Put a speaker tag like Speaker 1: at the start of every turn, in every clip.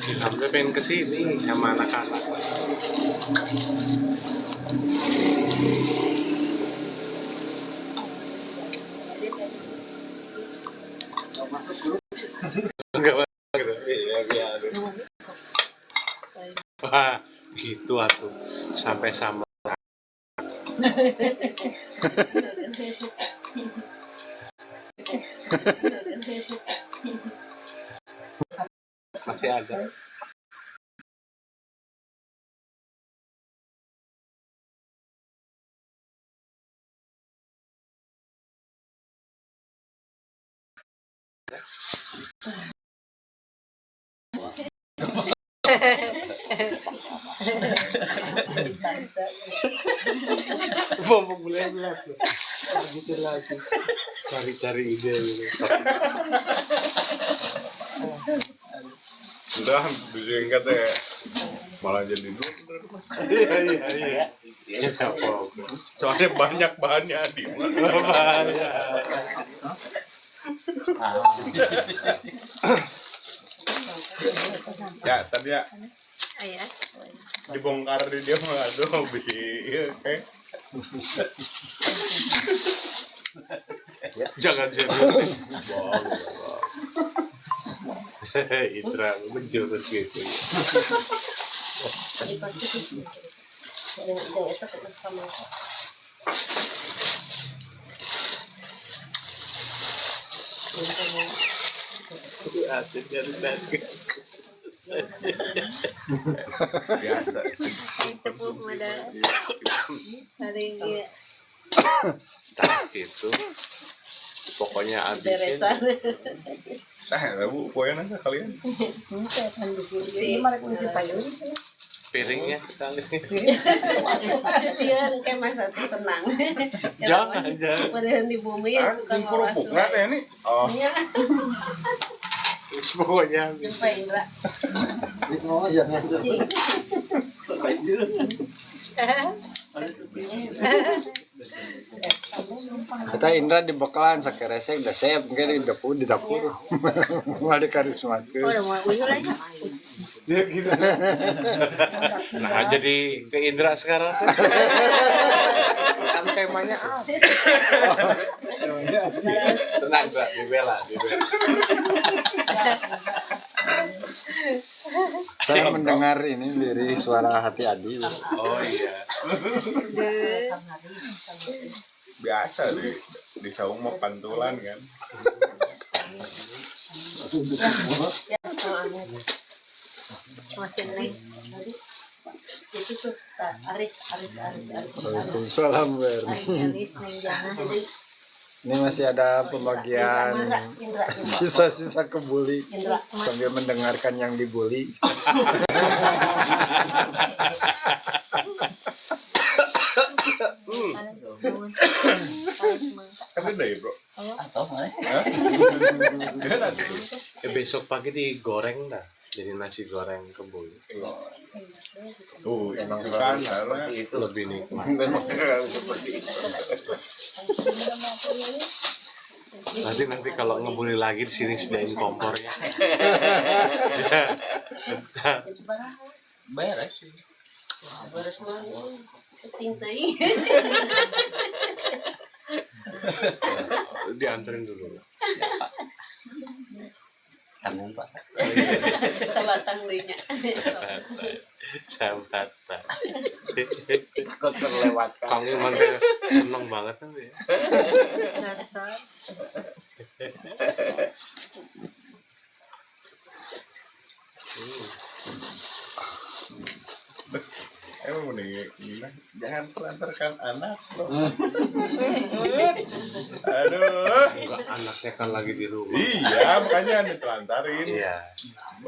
Speaker 1: Ilhamnya pengen kesini sama anak-anak. Enggak gitu. Iya, biar. Wah, gitu atuh. Sampai sama. Masih ada. Mau mulai mikir lagi, cari-cari ide gitu.
Speaker 2: Udah disingkat ya, malah jadi blunder.
Speaker 1: Iya. Ya apa?
Speaker 2: Soalnya banyak bahannya di ya tadi ya dibongkar di dia mah aduh bisi kayak
Speaker 1: Jangan jadi. Itra menjurus gitu.
Speaker 2: biasa.
Speaker 3: Sepuh mada hari ini
Speaker 1: Tak gitu. Pokoknya abis.
Speaker 3: beresan
Speaker 2: Bu, poin aja kalian.
Speaker 3: si
Speaker 1: Piringnya sekali.
Speaker 3: cucian kayak masa tuh senang
Speaker 1: Jangan.
Speaker 3: padahal di bumi ya tukang
Speaker 2: Kerupuk
Speaker 3: olah
Speaker 2: nggak ya nih? Oh,
Speaker 3: iya
Speaker 1: Pokoknya
Speaker 3: jumpa Indra
Speaker 4: Ini semua jangan
Speaker 3: cing
Speaker 4: kita Indra di bekalan sakerese udah siap mungkin di dapur nggak ada karisma
Speaker 3: oh udah mau usul aja
Speaker 1: dia gitu. Nah, jadi ke Indra sekarang. Kan temanya apa? Tenang, Mbak, dibela.
Speaker 4: saya mendengar ini dari suara hati Adi
Speaker 1: Oh iya.
Speaker 2: biasa di saung mau pantulan kan.
Speaker 3: masih naik itu tuh Aris
Speaker 4: Waalaikumsalam Berni
Speaker 3: Aris neng jangan
Speaker 4: ini masih ada pembagian sisa-sisa kebuli sambil mendengarkan yang dibully.
Speaker 2: Kan udah ya bro.
Speaker 1: Besok pagi digoreng dah. Jadi nasi goreng kebuli.
Speaker 2: Emang kan
Speaker 1: Itu lebih nikmat. Nanti kalau ngebully lagi di sini sediain kompornya.
Speaker 3: beres mah penting teh
Speaker 1: Dianterin dulu.
Speaker 4: Tanggung Pak.
Speaker 3: sabatang dehnya
Speaker 1: Sahabat.
Speaker 4: Kok terlewatkan.
Speaker 1: Kamu emang kayak seneng banget kan ya.
Speaker 3: dasar
Speaker 2: emang nih gila, jangan telantarkan anak loh. Aduh.
Speaker 1: Enggak, anaknya kan lagi di rumah.
Speaker 2: Iya, makanya ditelantarin.
Speaker 1: Iya.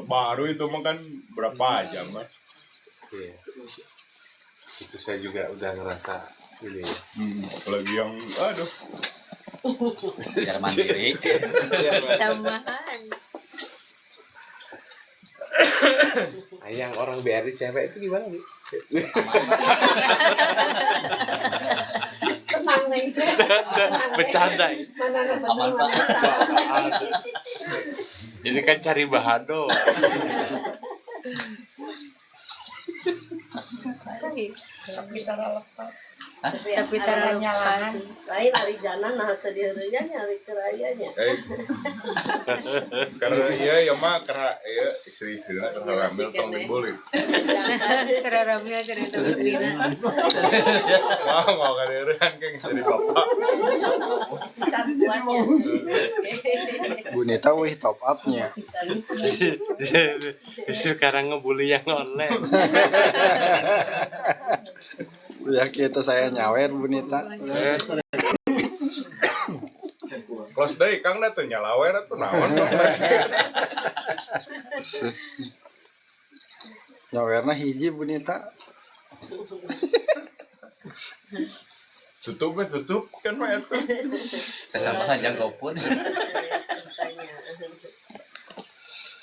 Speaker 2: Baru itu mah kan berapa jam mas?
Speaker 1: Iya. Itu saya juga udah ngerasa ini ya.
Speaker 2: Apalagi yang aduh.
Speaker 4: Biar mandiri.
Speaker 3: tambahan
Speaker 1: Yang orang BRI cewek itu gimana nih?
Speaker 3: tenang
Speaker 1: Bercanda.
Speaker 3: Mana ada
Speaker 2: Aman,
Speaker 3: bener,
Speaker 2: Pak.
Speaker 3: mana salah.
Speaker 1: Ini kan cari bahan doang.
Speaker 3: Tapi tara lepas.
Speaker 5: Tapi
Speaker 3: tara
Speaker 5: tara
Speaker 3: nyalangan.
Speaker 5: lain hari jalan nah tadi harinya hari kerayanya.
Speaker 2: Karena iya ya mah karena iya istri-istri karena ramil tong dibully.
Speaker 5: Tara ramil cerita istrina.
Speaker 2: Mau kadeureun kan jadi bapak.
Speaker 5: Si cantuannya.
Speaker 4: Bunita wih top up-nya.
Speaker 1: Sekarang ngebully yang online.
Speaker 4: Ya gitu saya nyawer Bunita.
Speaker 2: Close day Kang da teu nyalawer atuh naon.
Speaker 4: Nyawerna hiji Bunita.
Speaker 2: Tutup kan mah eta.
Speaker 6: Sesama aja gopun.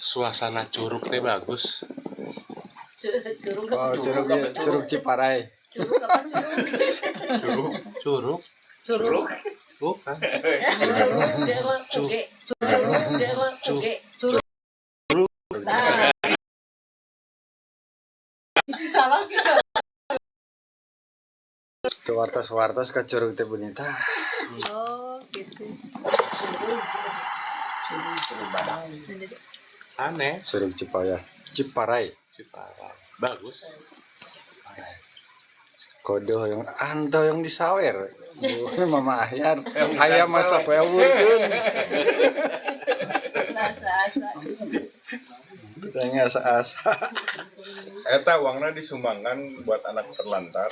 Speaker 1: Suasana curug teh bagus.
Speaker 5: Curug
Speaker 4: Oh, curug Ciparai.
Speaker 5: curug apa curug?
Speaker 2: Curug.
Speaker 1: Curug. Bukan.
Speaker 5: Curug dia mah uge. Curug dia mah uge. Curug. Nah. Isi salah kita.
Speaker 4: Tuh wartos ke curug teh Bunita.
Speaker 5: Oh, gitu.
Speaker 1: Aneh.
Speaker 4: Curug Ciparai.
Speaker 1: Ciparai. Bagus.
Speaker 4: Kode yang anto yang disawer. Mama Ahyar. Aya masak wewurkeun.
Speaker 5: Asa-asa.
Speaker 4: Tanya asa-asa.
Speaker 2: Eta uangna disumbangkan buat anak terlantar.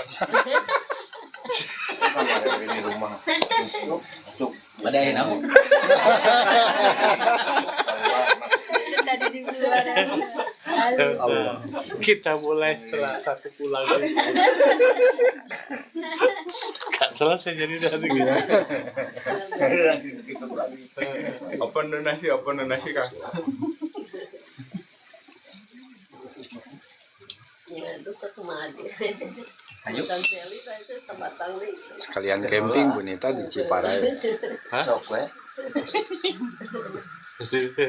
Speaker 6: Di rumah. Ada yang namu.
Speaker 5: Tadi di luar. Halo.
Speaker 4: Allah.
Speaker 1: Kita mulai setelah satu pulang. Gak selesai jadi dari gitu.
Speaker 2: Open donasi Kang.
Speaker 5: Ya, aduh kemana.
Speaker 6: Ayo.
Speaker 5: Kan Seli itu sebatang nih.
Speaker 4: Sekalian camping Bunita di Ciparai.
Speaker 1: Hah?
Speaker 6: Sok we.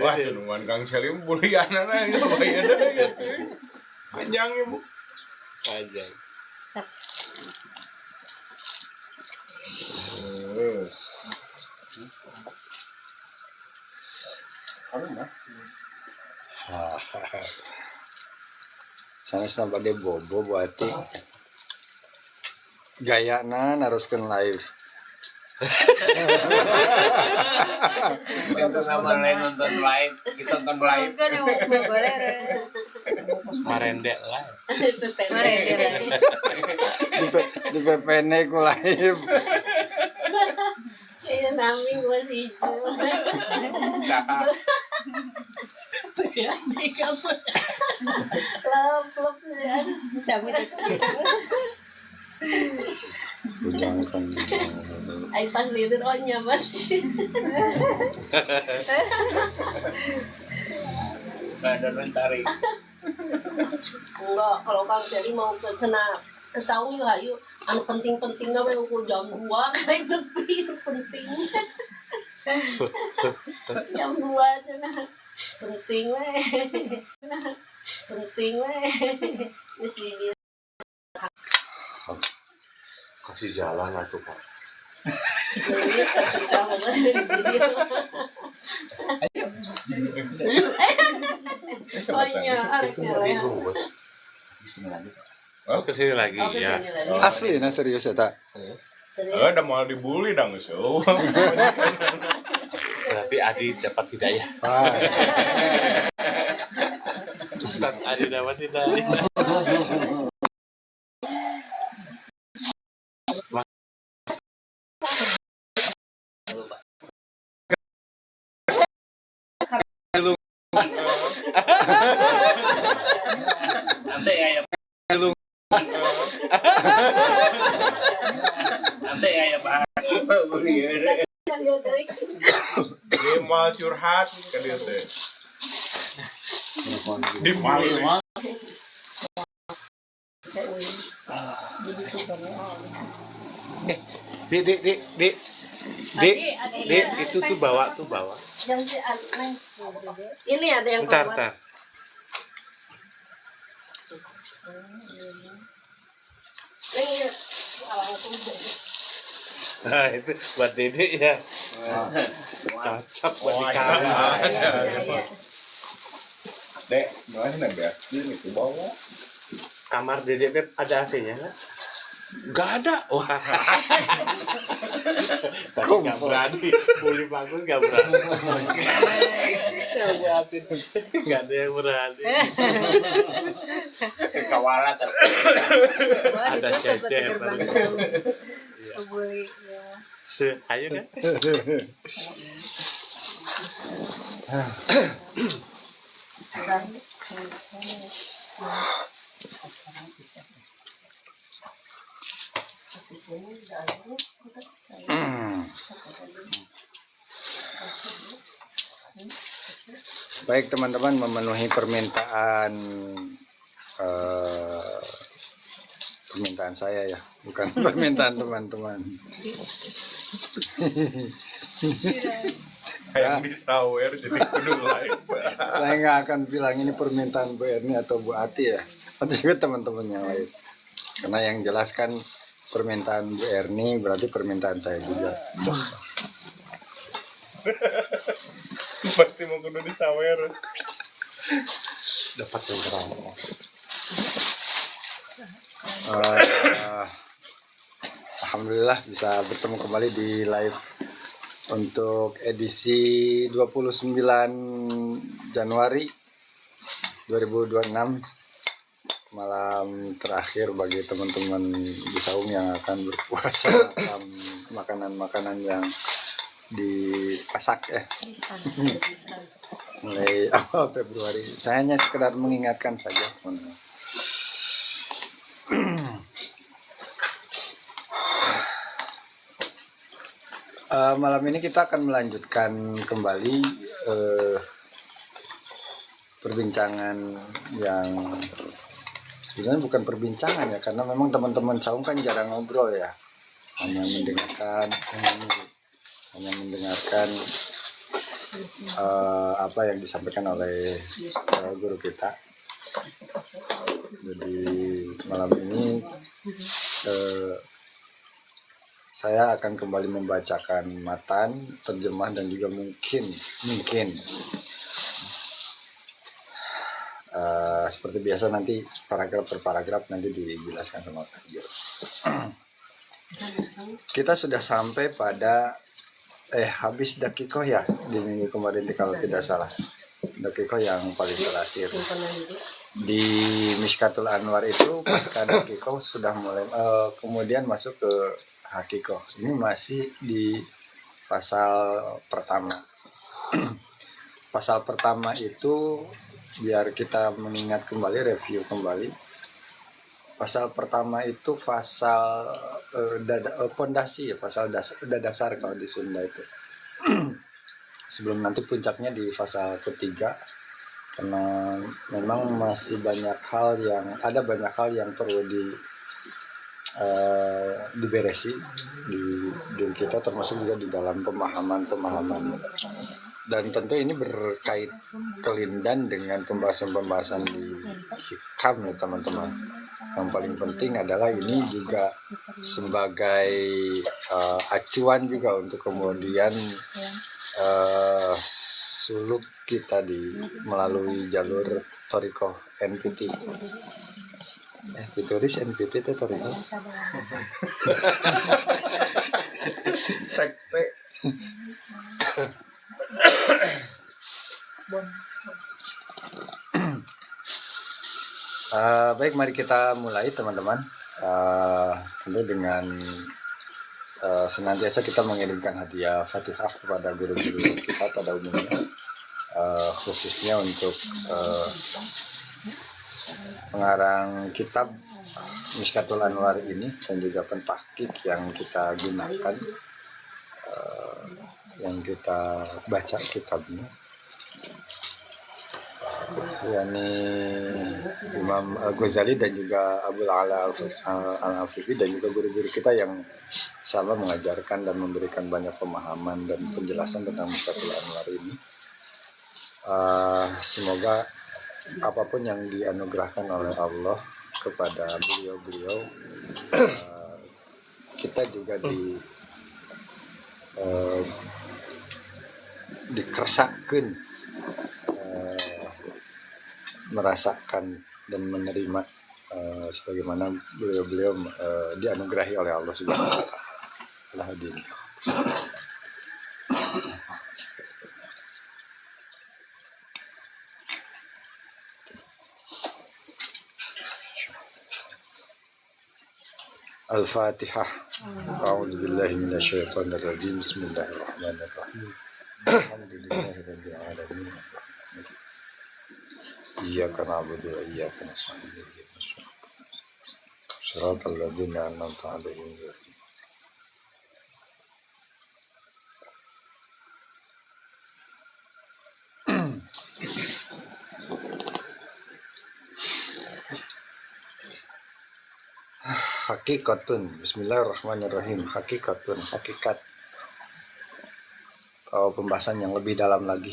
Speaker 2: Wah, cenungan Kang Selim bulianana ieu bahaya deui gitu. Panjang ibu.
Speaker 1: Aja.
Speaker 4: Sanesna bade bobo buati. Gayana naruskeun live.
Speaker 6: Itu sama lain nonton live, kita nonton live.
Speaker 5: Kan yang mau boleh.
Speaker 1: Marendek lah.
Speaker 4: Di PPN ku live.
Speaker 5: Iya nami gua sih. Lop ya. Sabu
Speaker 4: Ujang kan.
Speaker 5: ai pas lihat onnya Mas.
Speaker 6: Ada mentari.
Speaker 5: Enggak, kalau Kang Seli mau ke cenah ke sawi lah yuk. Anu penting-penting we ukur jam 2 kayak lebih penting. Jam 2 cenah. Penting we. Penting we. Wis ini
Speaker 1: Kasih jalan atuh Pak.
Speaker 5: ini kasih sama di sini. Oh iya, arifnya ya.
Speaker 6: Di sini lagi.
Speaker 1: Oh, kesini lagi
Speaker 5: Oh,
Speaker 1: ya.
Speaker 5: kesini lagi.
Speaker 4: Asli na serius eta.
Speaker 5: Serius?
Speaker 2: Ada mau dibully dong so.
Speaker 1: Berarti Adi dapat hidayah.
Speaker 4: Wah,
Speaker 1: Ustaz Adi dapat hidayah.
Speaker 6: Nanti ayam. Nanti ayam bahas.
Speaker 2: Dia mau curhat ke dia teh. Dibully.
Speaker 1: Dik. Dik, itu tuh bawa.
Speaker 3: Yang si Neng.
Speaker 5: Ini ada yang
Speaker 1: Ntar.
Speaker 5: keluar. Ini langsung deh.
Speaker 1: Nah, itu buat Dedek ya. Cocok buat dikawin.
Speaker 2: Dek, mana biar ini ke bawah.
Speaker 1: Kamar Dedek Beb ada AC-nya nggak? Nggak ada. Wah. Tapi nggak berani. Pulih bagus nggak berani. Nggak ada yang berani.
Speaker 2: Kawalan
Speaker 1: Ada cecer.
Speaker 3: Boleh ya.
Speaker 1: Ayo kan?
Speaker 4: Baik teman-teman, memenuhi permintaan saya ya, bukan permintaan teman-teman.
Speaker 2: yang di sawer jadi kudu live.
Speaker 4: Saya nggak akan bilang ini permintaan Bu Erni atau Bu Ati ya, atau juga teman-teman yang lain. Karena yang jelaskan permintaan Bu Erni berarti permintaan saya juga.
Speaker 2: Pasti mau kudu di sawer.
Speaker 1: Dapat yang terang.
Speaker 4: Alhamdulillah bisa bertemu kembali di live untuk edisi 29 Januari 2026, malam terakhir bagi teman-teman di Saung yang akan berpuasa makanan-makanan yang dipasak ya mulai awal Februari. Saya hanya sekedar mengingatkan saja. Malam ini kita akan melanjutkan kembali perbincangan yang sebenarnya bukan perbincangan ya, karena memang teman-teman Saung kan jarang ngobrol ya, hanya mendengarkan apa yang disampaikan oleh guru kita. Jadi malam ini saya akan kembali membacakan matan, terjemah dan juga mungkin seperti biasa nanti paragraf per paragraf nanti dijelaskan sama Pak Jo. Kita sudah sampai pada habis dakikoh ya di minggu kemarin kalau tidak salah. Dakikoh yang paling terakhir. Di Mishkatul Anwar itu pasca dakikoh sudah mulai kemudian masuk ke hakikoh. Ini masih di pasal pertama. Pasal pertama itu biar kita mengingat kembali, review kembali. Pasal pertama itu pasal pondasi ya, pasal dasar kalau di Sunda itu. Sebelum nanti puncaknya di pasal ketiga, karena memang masih banyak hal yang perlu diberesi di diri kita, termasuk juga di dalam pemahaman. Dan tentu ini berkait kelindan dengan pembahasan di hikam ya teman-teman. Yang paling penting adalah ini juga sebagai acuan juga untuk kemudian suluk kita melalui jalur Thoriko NPT. Ditulis NPT itu Thoriko.
Speaker 2: Sekte.
Speaker 4: Baik, mari kita mulai teman-teman. Tentu dengan senantiasa kita mengirimkan hadiah Fatihah kepada guru-guru kita pada umumnya, khususnya untuk pengarang kitab Mishkatul Anwar ini dan juga pentahqiq yang kita gunakan, yang kita baca kitabnya. yakni Imam Al-Ghazali dan juga Abul Ala Al-Afifi dan juga guru-guru kita yang sama mengajarkan dan memberikan banyak pemahaman dan penjelasan tentang Miftahul Anwar ini. Semoga apapun yang dianugerahkan oleh Allah kepada beliau-beliau, kita juga dikersakkan merasakan dan menerima sebagaimana beliau-beliau dianugerahi oleh Allah Subhanahu wa taala. Hadirin. Al-Fatihah. A'udzu billahi minasyaitonir rajim. Bismillahirrahmanirrahim. Alhamdulillahirabbil alamin. Iyyaka na'budu wa iyyaka nasta'in. Shiratal ladzina an'amta 'alaihim. Hakikatun. Bismillahirrahmanirrahim. Hakikatun, hakikat. Pembahasan yang lebih dalam lagi.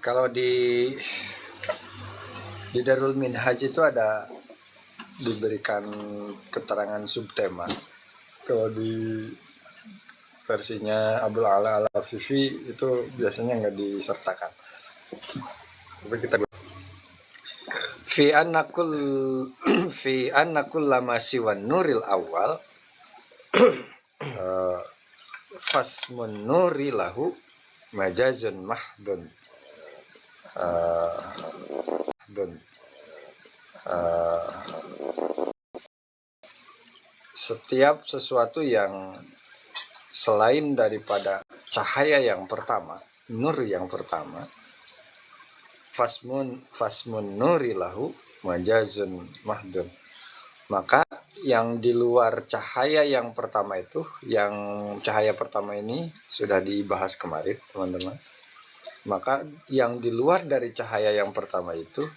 Speaker 4: Kalau di Darul Minhaj itu ada diberikan keterangan subtema. Kalau di versinya Abul Ala Al-Afifi itu biasanya nggak disertakan. Tapi kita fi annakul lama siwan nuril awal fasmun nuri lahu majazun mahdun. Setiap sesuatu yang selain daripada cahaya yang pertama, nur yang pertama, fasmun nuri lahu majazun mahdun, maka yang di luar cahaya yang pertama itu, yang cahaya pertama ini sudah dibahas kemarin teman-teman, maka yang di luar dari cahaya yang pertama itu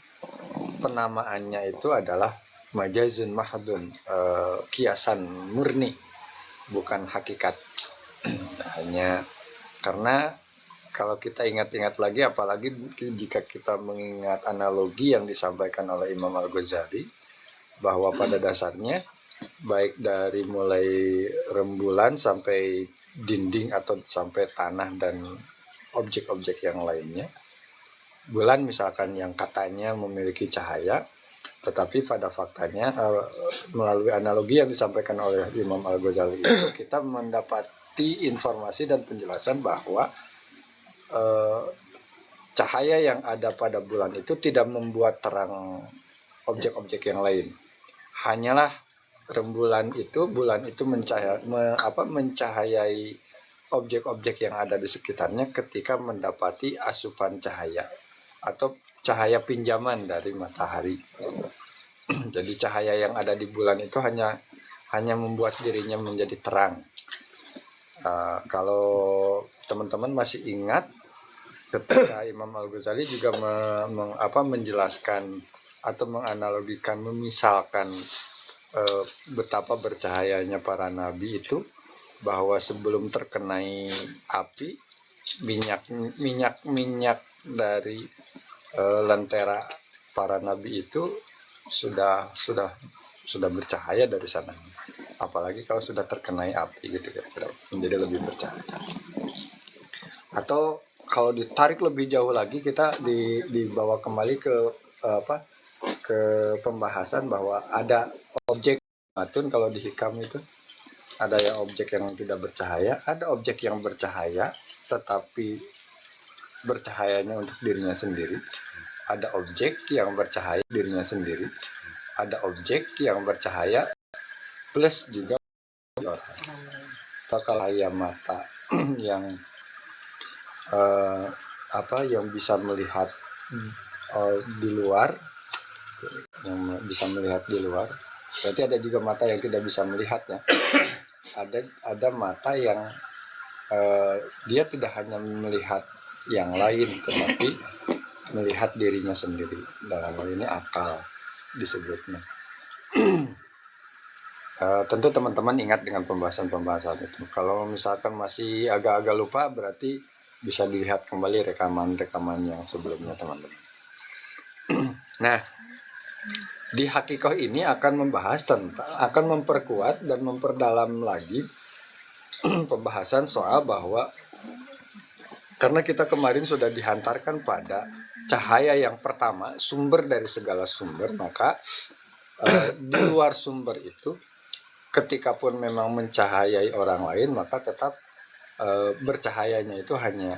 Speaker 4: penamaannya itu adalah majazun mahdun, kiasan murni, bukan hakikat. Hanya karena kalau kita ingat-ingat lagi, apalagi jika kita mengingat analogi yang disampaikan oleh Imam Al-Ghazali, bahwa pada dasarnya baik dari mulai rembulan sampai dinding atau sampai tanah dan objek-objek yang lainnya, bulan misalkan yang katanya memiliki cahaya, tetapi pada faktanya melalui analogi yang disampaikan oleh Imam Al-Ghazali itu kita mendapati informasi dan penjelasan bahwa cahaya yang ada pada bulan itu tidak membuat terang objek-objek yang lain. Hanyalah rembulan itu, bulan itu mencahayai objek-objek yang ada di sekitarnya ketika mendapati asupan cahaya atau cahaya pinjaman dari matahari. Jadi cahaya yang ada di bulan itu hanya membuat dirinya menjadi terang. Kalau teman-teman masih ingat, ketika Imam Al-Ghazali juga menjelaskan atau menganalogikan, memisalkan betapa bercahayanya para nabi itu, bahwa sebelum terkenai api, minyak dari lentera para nabi itu sudah bercahaya dari sana. Apalagi kalau sudah terkenai api gitu ya, menjadi lebih bercahaya. Atau kalau ditarik lebih jauh lagi, kita dibawa kembali ke pembahasan bahwa ada objek matun. Kalau di hikam itu ada yang objek yang tidak bercahaya, ada objek yang bercahaya tetapi bercahayanya untuk dirinya sendiri, ada objek yang bercahaya dirinya sendiri, ada objek yang bercahaya plus juga orang. Cahaya mata yang yang bisa melihat di luar, yang bisa melihat di luar. Berarti ada juga mata yang tidak bisa melihatnya. Ada mata yang dia tidak hanya melihat yang lain, tetapi melihat dirinya sendiri. Dalam hal ini akal disebutnya. Tentu teman-teman ingat dengan pembahasan-pembahasan itu. Kalau misalkan masih agak-agak lupa, berarti bisa dilihat kembali rekaman-rekaman yang sebelumnya teman-teman. Nah, di Hakikoh ini akan membahas tentang, akan memperkuat dan memperdalam lagi pembahasan soal bahwa karena kita kemarin sudah dihantarkan pada cahaya yang pertama, sumber dari segala sumber, maka di luar sumber itu, ketika pun memang mencahayai orang lain, maka tetap bercahayanya itu hanya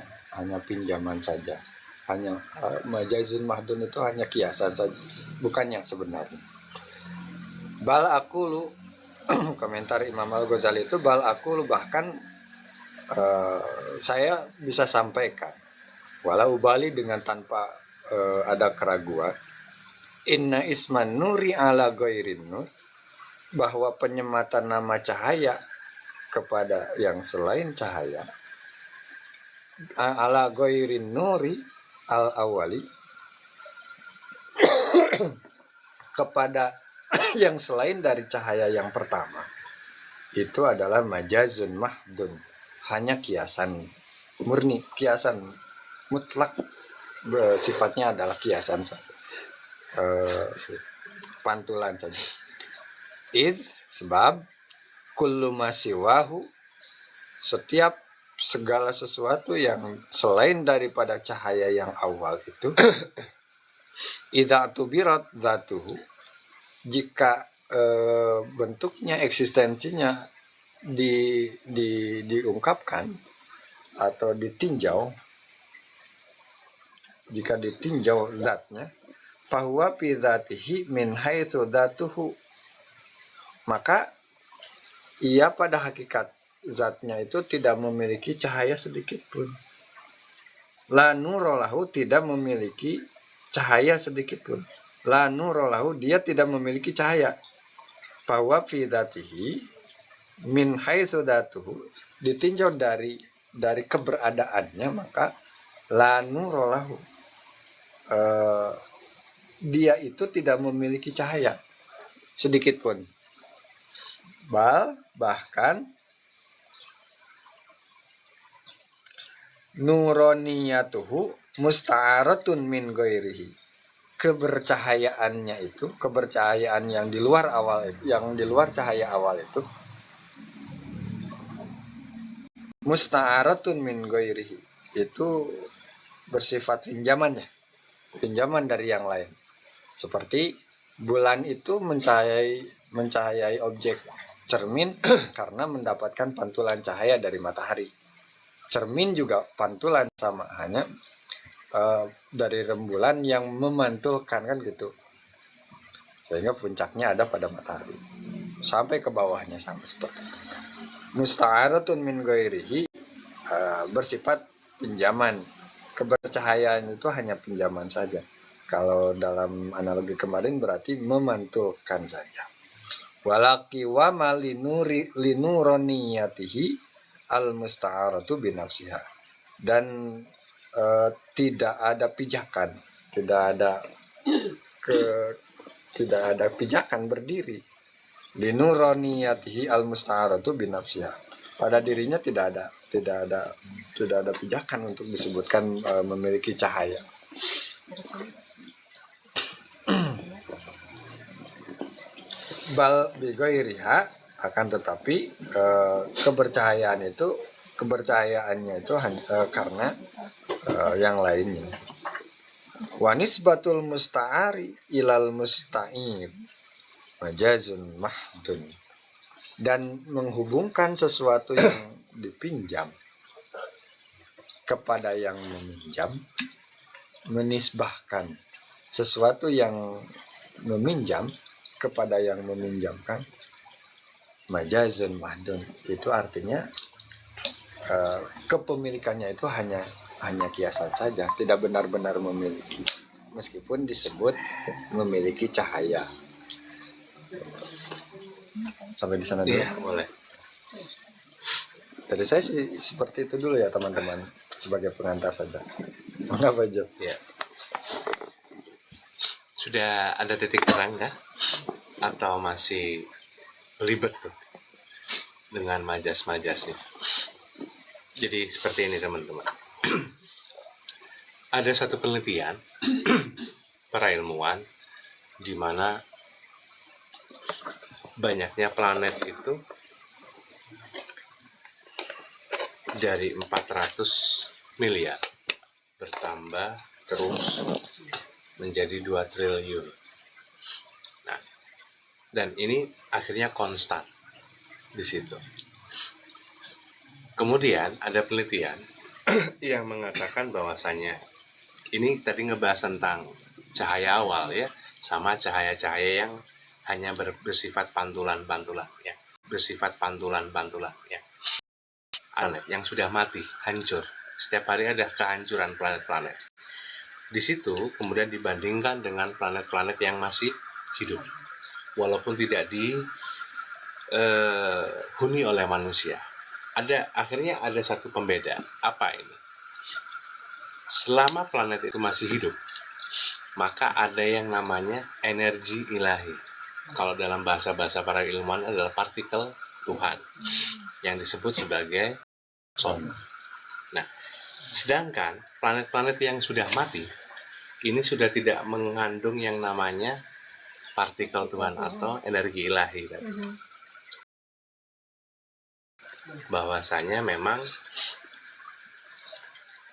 Speaker 4: pinjaman saja, hanya majazun mahdun itu hanya kiasan saja, bukan yang sebenarnya. Bal akulu komentar Imam Al-Ghazali itu bal akulu, bahkan saya bisa sampaikan walau bali dengan tanpa ada keraguan, inna isman nuri ala ghairin nur, bahwa penyematan nama cahaya kepada yang selain cahaya, ala ghairin nuri al awali, kepada yang selain dari cahaya yang pertama, itu adalah majazun mahdun, hanya kiasan murni, kiasan mutlak, sifatnya adalah kiasan saja, pantulan saja. Sebab kullu masiwahu, setiap segala sesuatu yang selain daripada cahaya yang awal itu, idza tubirat dzatuhu, jika bentuknya, eksistensinya diungkapkan atau ditinjau, jika ditinjau zatnya, bahwa fi dzatihi min haitsu dzatuhu, maka ia pada hakikat zatnya itu tidak memiliki cahaya sedikit pun. La nurolahu, tidak memiliki cahaya sedikit pun. La nurolahu, dia tidak memiliki cahaya. Bahwa fi dzatihi min haitsu dzatuhu, ditinjau dari keberadaannya, maka la nurolahu, dia itu tidak memiliki cahaya sedikit pun. Bahkan nuroniyatuhu musta'aratun min ghairihi, kebercahayaannya itu, kebercahayaan yang di luar awal itu, yang di luar cahaya awal itu, musta'aratun min ghairihi, itu bersifat pinjamannya, pinjaman dari yang lain. Seperti bulan itu mencahayai objek cermin karena mendapatkan pantulan cahaya dari matahari. Cermin juga pantulan, sama, hanya dari rembulan yang memantulkan, kan gitu, sehingga puncaknya ada pada matahari sampai ke bawahnya, sama seperti itu. Musta'aratun min ghairihi, bersifat pinjaman, kebercahayaan itu hanya pinjaman saja. Kalau dalam analogi kemarin berarti memantulkan saja. Walaki wa linuroniyatihi al musta'aratu binafsiha, dan tidak ada pijakan, tidak ada pijakan berdiri. Linuroniyatihi al musta'aratu binafsiha, pada dirinya tidak ada pijakan untuk disebutkan memiliki cahaya. Bal bigoiriha, akan tetapi kebercahayaannya itu hanya karena yang lainnya. Wanisbatul musta'ari ilal musta'ib majazun mahdun, dan menghubungkan sesuatu yang dipinjam kepada yang meminjam, menisbahkan sesuatu yang meminjam kepada yang meminjamkan, majazun mahdun, itu artinya kepemilikannya itu hanya kiasan saja, tidak benar-benar memiliki, meskipun disebut memiliki cahaya. Sampai di sana dulu.
Speaker 1: Iya, boleh.
Speaker 4: Dari saya sih seperti itu dulu ya teman-teman, sebagai pengantar saja. Mengapa Jo?
Speaker 1: Ya. Sudah ada titik terang kah? Atau masih belibet tuh dengan majas-majasnya? Jadi seperti ini teman-teman. Ada satu penelitian para ilmuwan di mana banyaknya planet itu dari 400 miliar bertambah terus menjadi 2 triliun. Nah, dan ini akhirnya konstan di situ. Kemudian ada penelitian yang mengatakan bahwasannya ini tadi ngebahas tentang cahaya awal ya, sama cahaya-cahaya yang hanya bersifat pantulan-pantulan ya, bersifat pantulan-pantulan ya. Planet yang sudah mati, hancur. Setiap hari ada kehancuran planet-planet. Di situ kemudian dibandingkan dengan planet-planet yang masih hidup, walaupun tidak dihuni oleh manusia. Akhirnya ada satu pembeda. Apa ini? Selama planet itu masih hidup, maka ada yang namanya energi ilahi. Kalau dalam bahasa-bahasa para ilmuwan adalah partikel Tuhan yang disebut sebagai son. Nah, sedangkan planet-planet yang sudah mati ini sudah tidak mengandung yang namanya partikel Tuhan atau energi ilahi. Bahwasanya memang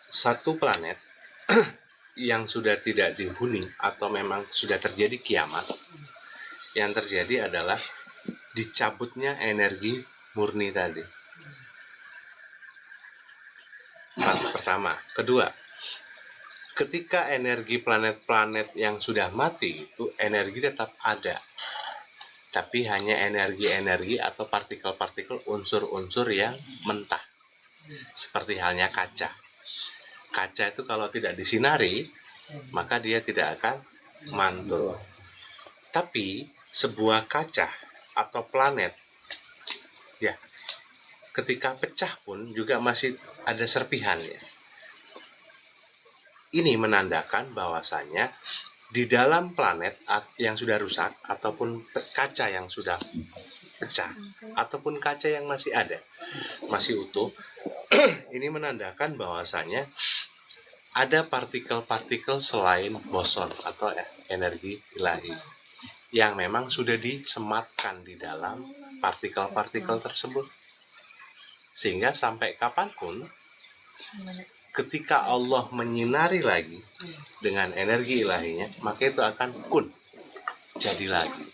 Speaker 1: satu planet yang sudah tidak dihuni atau memang sudah terjadi kiamat, yang terjadi adalah dicabutnya energi murni tadi. Pertama. Kedua, ketika energi planet-planet yang sudah mati itu energi tetap ada, tapi hanya energi-energi atau partikel-partikel unsur-unsur yang mentah, seperti halnya kaca. Kaca itu kalau tidak disinari, maka dia tidak akan mantul. Tapi sebuah kaca atau planet, ya, ketika pecah pun juga masih ada serpihannya. Ini menandakan bahwasanya di dalam planet yang sudah rusak ataupun kaca yang sudah pecah ataupun kaca yang masih ada, masih utuh, ini menandakan bahwasanya ada partikel-partikel selain boson atau energi ilahi yang memang sudah disematkan di dalam partikel-partikel tersebut. Sehingga sampai kapanpun ketika Allah menyinari lagi dengan energi ilahinya, maka itu akan kun, jadi lagi.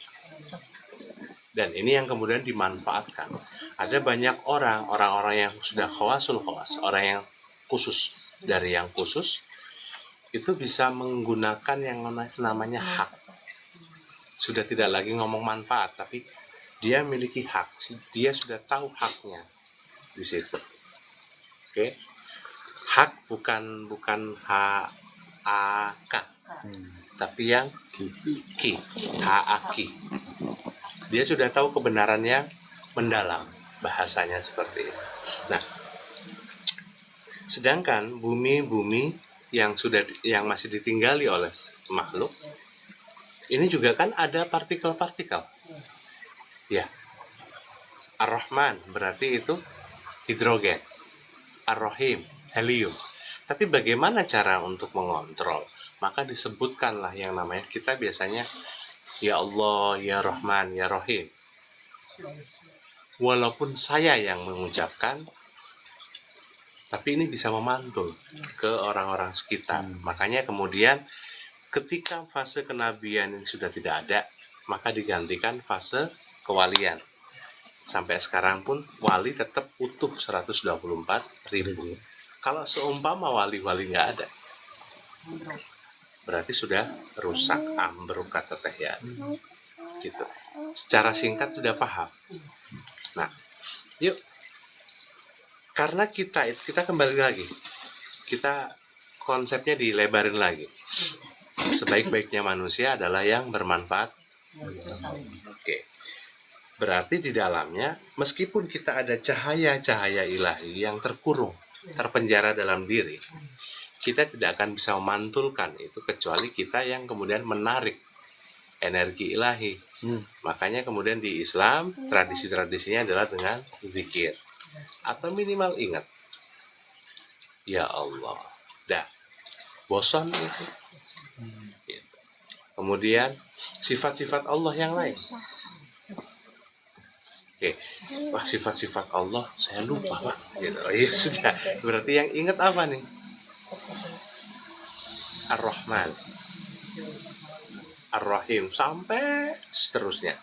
Speaker 1: Dan ini yang kemudian dimanfaatkan. Ada banyak orang-orang yang sudah khawasul khawas, orang yang khusus dari yang khusus, itu bisa menggunakan yang namanya hak. Sudah tidak lagi ngomong manfaat, tapi dia memiliki hak. Dia sudah tahu haknya di situ. Oke. Hak bukan H-A-K, tapi yang Ki, H-A-Ki. Dia sudah tahu kebenaran yang mendalam, bahasanya seperti itu. Nah, sedangkan bumi-bumi yang masih ditinggali oleh makhluk, ini juga kan ada partikel-partikel. Ya. Ar-Rahman berarti itu hidrogen. Ar-Rahim, helium. Tapi bagaimana cara untuk mengontrol? Maka disebutkanlah yang namanya, kita biasanya ya Allah, ya Rahman, ya Rahim. Walaupun saya yang mengucapkan, tapi ini bisa memantul ke orang-orang sekitar. Makanya kemudian ketika fase kenabian ini sudah tidak ada, maka digantikan fase kewalian. Sampai sekarang pun wali tetap utuh 124.000. Kalau seumpama wali-wali nggak ada, berarti sudah rusak, ambruk kata Teh Yani. Gitu. Secara singkat sudah paham. Nah, yuk. Karena kita kembali lagi, kita konsepnya dilebarin lagi. Sebaik-baiknya manusia adalah yang bermanfaat. Oke. Berarti di dalamnya, meskipun kita ada cahaya-cahaya ilahi yang terkurung, terpenjara dalam diri, kita tidak akan bisa memantulkan itu kecuali kita yang kemudian menarik energi ilahi. Makanya kemudian di Islam, tradisi-tradisinya adalah dengan zikir. Atau minimal ingat, ya Allah. Dah, bosan itu. Gitu. Kemudian sifat-sifat Allah yang lain. Oke, wah sifat-sifat Allah saya lupa Pak. Gitu. Oh, iya sudah. Berarti yang ingat apa nih? Ar-Rahman, Ar-Rahim sampai seterusnya.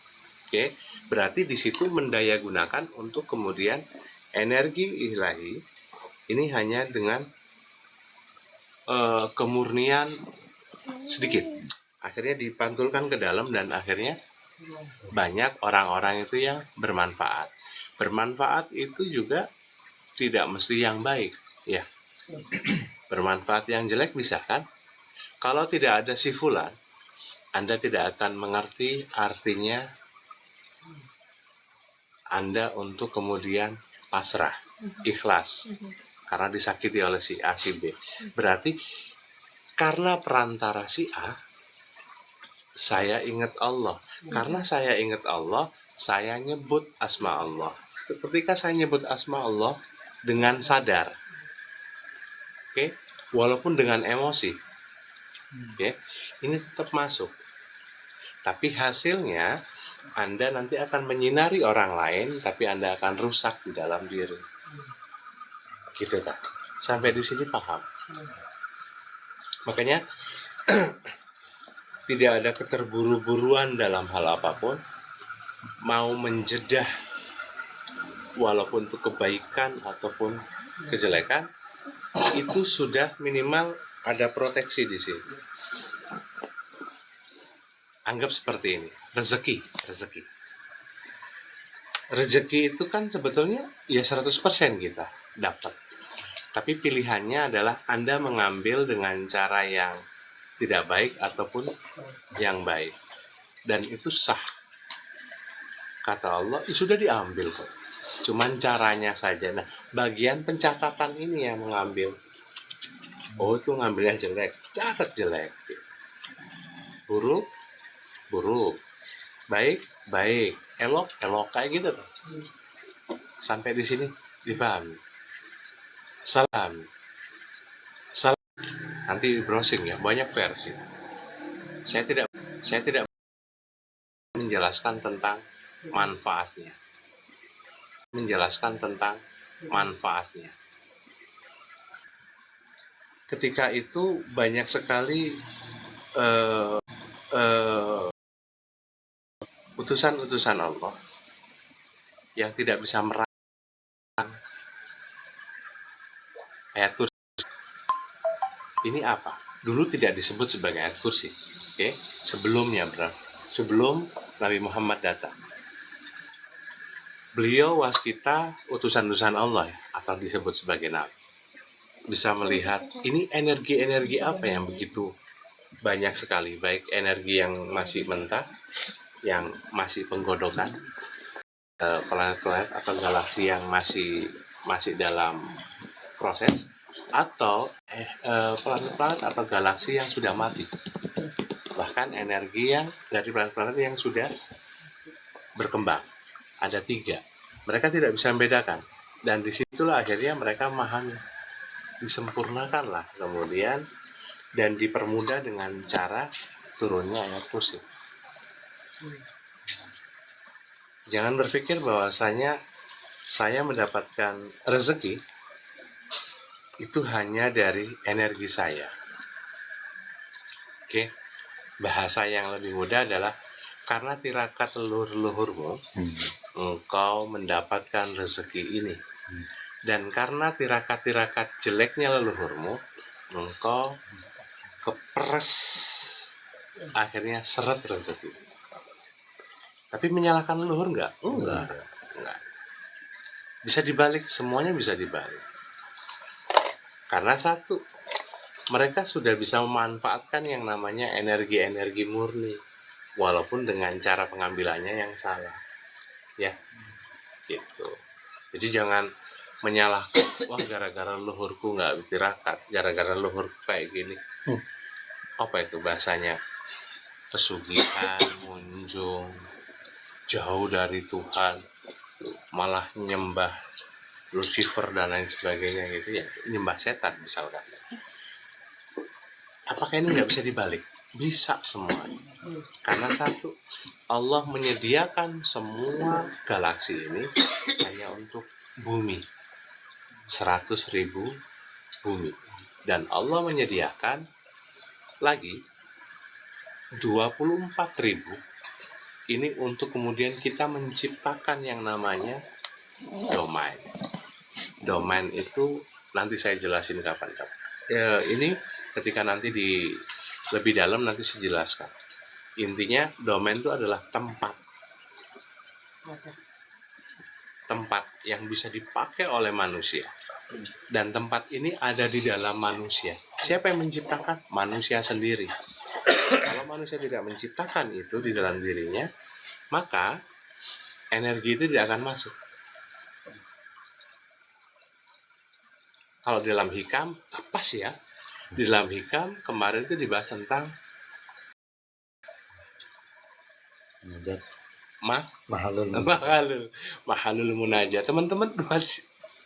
Speaker 1: Oke, berarti di situ mendayagunakan untuk kemudian energi ilahi ini hanya dengan kemurnian sedikit. Akhirnya dipantulkan ke dalam dan akhirnya banyak orang-orang itu yang bermanfaat. Bermanfaat itu juga tidak mesti yang baik, ya. Bermanfaat yang jelek bisa kan? Kalau tidak ada si fulan, Anda tidak akan mengerti artinya Anda untuk kemudian pasrah, ikhlas, karena disakiti oleh si A, si B. Berarti karena perantara si A, saya ingat Allah. Karena saya ingat Allah, saya nyebut asma Allah. Ketika saya nyebut asma Allah dengan sadar, oke, walaupun dengan emosi, oke, ini tetap masuk. Tapi hasilnya Anda nanti akan menyinari orang lain, tapi Anda akan rusak di dalam diri. Gitu tak? Sampai di sini paham. Makanya tidak ada keterburu-buruan dalam hal apapun. Mau menjedah walaupun itu kebaikan ataupun kejelekan, itu sudah minimal ada proteksi di sini. Anggap seperti ini, rezeki. Rezeki itu kan sebetulnya ya 100% kita dapat. Tapi pilihannya adalah Anda mengambil dengan cara yang tidak baik ataupun yang baik. Dan itu sah. Kata Allah, sudah diambil kok. Cuman caranya saja. Nah, bagian pencatatan ini yang mengambil. Oh, itu ngambilnya jelek. Catat jelek. Buruk, buruk. Baik, baik. Elok, elok. Kayak gitu tuh. Sampai di sini dipahami. Salam. Nanti browsing ya, banyak versi. Saya tidak menjelaskan tentang manfaatnya. Ketika itu banyak sekali utusan-utusan Allah yang tidak bisa merangkai ayat kursi. Ini apa? Dulu tidak disebut sebagai ayat kursi. Oke, sebelumnya sebelum Nabi Muhammad datang. Beliau waskita utusan-utusan Allah ya, atau disebut sebagai nabi. Bisa melihat ini energi-energi apa yang begitu banyak sekali, baik energi yang masih mentah, yang masih penggodokan, planet-planet atau galaksi yang masih dalam proses, atau planet-planet atau galaksi yang sudah mati, bahkan energi yang dari planet-planet yang sudah berkembang. Ada 3. Mereka tidak bisa membedakan, dan disitulah akhirnya mereka memahami, disempurnakanlah kemudian dan dipermudah dengan cara turunnya ayat kursi. Jangan berpikir bahwasanya saya mendapatkan rezeki itu hanya dari energi saya. Oke, bahasa yang lebih mudah adalah karena tirakat leluhur-leluhurmu, engkau mendapatkan rezeki ini. Dan karena tirakat-tirakat jeleknya leluhurmu, engkau keperes, akhirnya seret rezeki. Tapi menyalahkan leluhur enggak? Enggak. Bisa dibalik, semuanya bisa dibalik. Karena satu, mereka sudah bisa memanfaatkan yang namanya energi-energi murni, walaupun dengan cara pengambilannya yang salah. ya gitu. Jadi jangan menyalahkan, wah gara-gara luhurku nggak tirakat, gara-gara luhurku kayak gini. Apa itu bahasanya? Pesugihan, munjung, jauh dari Tuhan, malah nyembah Lucifer dan lain sebagainya gitu ya, nyembah setan misalkan. Apakah ini nggak bisa dibalik? Bisa semua. Karena satu, Allah menyediakan semua galaksi ini hanya untuk bumi. 100.000 bumi. Dan Allah menyediakan lagi 24.000 ini untuk kemudian kita menciptakan yang namanya domain. Domain itu nanti saya jelasin kapan-kapan. Ini ketika nanti di lebih dalam nanti saya jelaskan. Intinya domain itu adalah tempat. Tempat yang bisa dipakai oleh manusia. Dan tempat ini ada di dalam manusia. Siapa yang menciptakan? Manusia sendiri. Kalau manusia tidak menciptakan itu di dalam dirinya, maka energi itu tidak akan masuk. Kalau dalam hikam, apa sih ya? Di dalam hikam kemarin itu dibahas tentang mahalul munajat. Teman-teman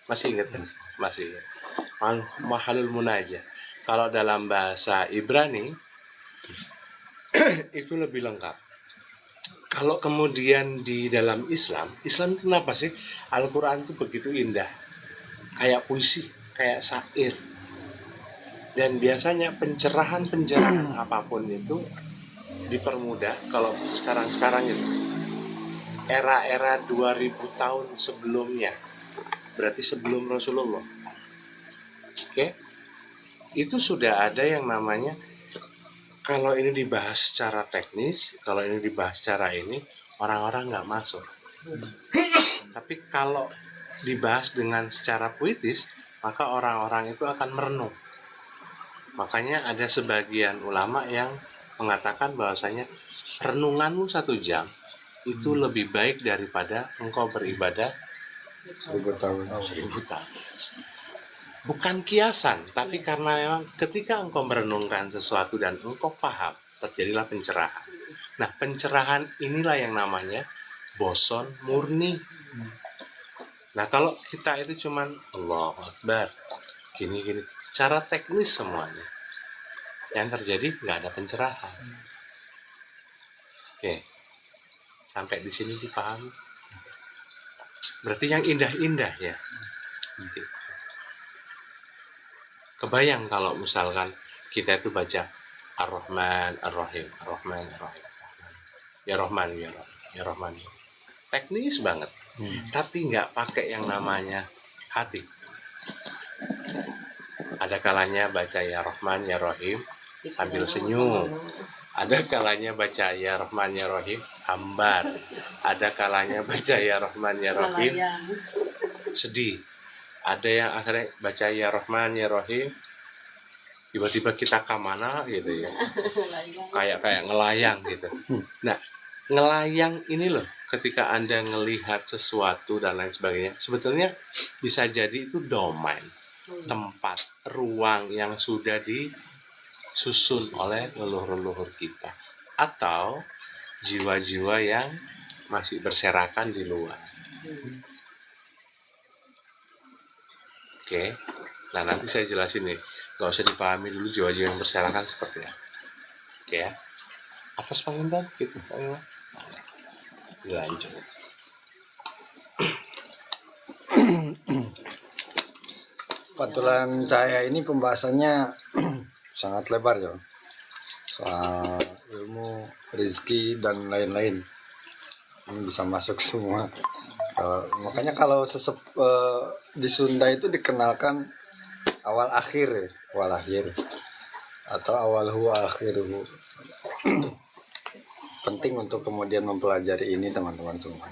Speaker 1: masih ingat kan? Masih ingat. Mahalul munajat. Kalau dalam bahasa Ibrani itu lebih lengkap. Kalau kemudian di dalam Islam itu kenapa sih Al-Quran itu begitu indah, kayak puisi, kayak syair. Dan biasanya pencerahan apapun itu dipermudah. Kalau sekarang itu era-era 2000 tahun sebelumnya, berarti sebelum Rasulullah, oke, itu sudah ada yang namanya, kalau ini dibahas secara teknis, kalau ini dibahas secara ini, orang-orang nggak masuk. Tapi kalau dibahas dengan secara puitis, maka orang-orang itu akan merenung. Makanya ada sebagian ulama yang mengatakan bahwasanya renunganmu 1 jam itu lebih baik daripada engkau beribadah
Speaker 4: 1000 tahun.
Speaker 1: 1000 tahun. Bukan kiasan, tapi karena memang ketika engkau merenungkan sesuatu dan engkau paham, terjadilah pencerahan. Nah, pencerahan inilah yang namanya boson murni. Nah, kalau kita itu cuman Allahu Akbar, gini-gini, secara teknis semuanya, yang terjadi nggak ada pencerahan. Oke, sampai di sini dipahami. Berarti yang indah-indah ya. Kebayang kalau misalkan kita itu baca Ar-Rahman, Ar-Rahim, Ar-Rahman, Ar-Rahim, Ya Rahman, Ya Rahim, Ya Rahman. Teknis banget. Tapi nggak pakai yang namanya hati. Ada kalanya baca Ya Rahman, Ya Rahim sambil senyum. Ada kalanya baca Ya Rahman, Ya Rahim hambar. Ada kalanya baca Ya Rahman, Ya Rahim sedih. Ada yang akhirnya baca Ya Rahman, Ya Rahim tiba-tiba kita kamana gitu ya. Kayak ngelayang gitu. Nah, ngelayang ini loh, ketika Anda ngelihat sesuatu dan lain sebagainya, sebetulnya bisa jadi itu domain, tempat, ruang yang sudah disusun oleh leluhur-leluhur kita, atau jiwa-jiwa yang masih berserakan di luar. Oke, nah nanti saya jelasin nih, gak usah dipahami dulu jiwa-jiwa yang berserakan seperti apa. Oke ya, atas panggilan gitu, lanjut.
Speaker 4: Kebetulan saya ini pembahasannya sangat lebar ya, soal ilmu, rezeki dan lain-lain. Ini bisa masuk semua. Makanya kalau di Sunda itu dikenalkan awal akhir ya, awal akhir atau awal huwa akhiruhu. Penting untuk kemudian mempelajari ini teman-teman semua.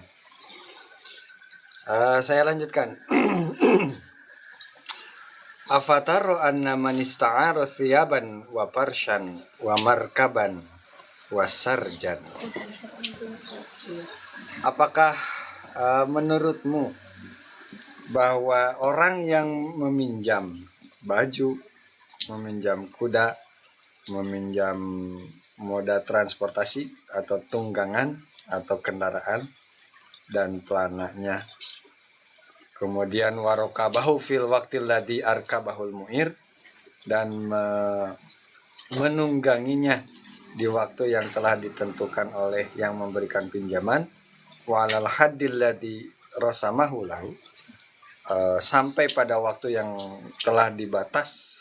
Speaker 4: Saya lanjutkan. Afataru anna man ista'ara thiyaban wa farshan wa markaban wa sarjan. Apakah menurutmu bahwa orang yang meminjam baju, meminjam kuda, meminjam moda transportasi atau tunggangan atau kendaraan dan pelananya, kemudian warokabahu fil waqtil ladzi arkabahul mu'ir, dan menungganginya di waktu yang telah ditentukan oleh yang memberikan pinjaman, walal haddil ladzi rasamahu lahu, sampai pada waktu yang telah dibatas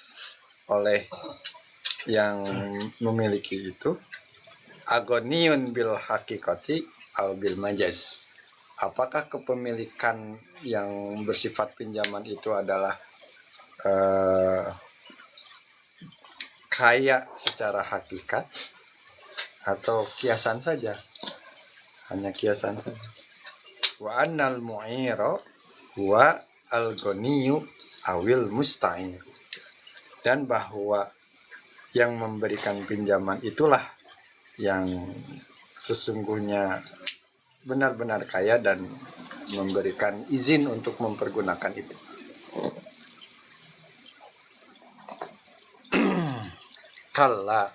Speaker 4: oleh yang memiliki itu, agoniun bil hakikati al bil majaz. Apakah kepemilikan yang bersifat pinjaman itu adalah kaya secara hakikat atau kiasan saja, hanya kiasan saja. Wa annal mu'ira wa al-ghaniyu awil musta'in, dan bahwa yang memberikan pinjaman itulah yang sesungguhnya benar-benar kaya dan memberikan izin untuk mempergunakan itu. Kalla,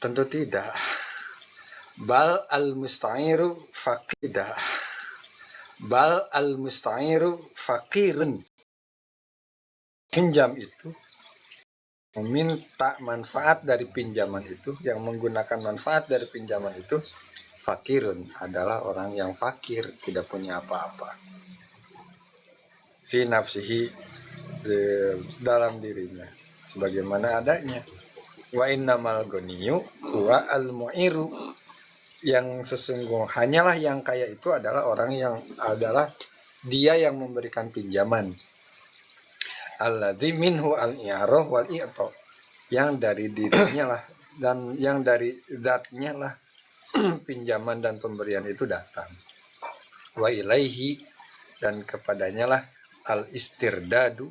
Speaker 4: tentu tidak. Bal al-musta'iru faqida. Bal al-musta'iru faqirun. Pinjam itu, meminta manfaat dari pinjaman itu, yang menggunakan manfaat dari pinjaman itu, fakirun, adalah orang yang fakir, tidak punya apa-apa. Fi nafsihi, dalam dirinya, sebagaimana adanya. Wa innamal ghaniyu wa al-mu'iru, yang sesungguhnya hanyalah yang kaya itu adalah orang yang adalah dia yang memberikan pinjaman. Alladzi minhu al-i'rah wal i'ta, yang dari dirinya lah dan yang dari zatnya lah pinjaman dan pemberian itu datang. Wa ilaihi, dan kepadanya lah al-istirdadu,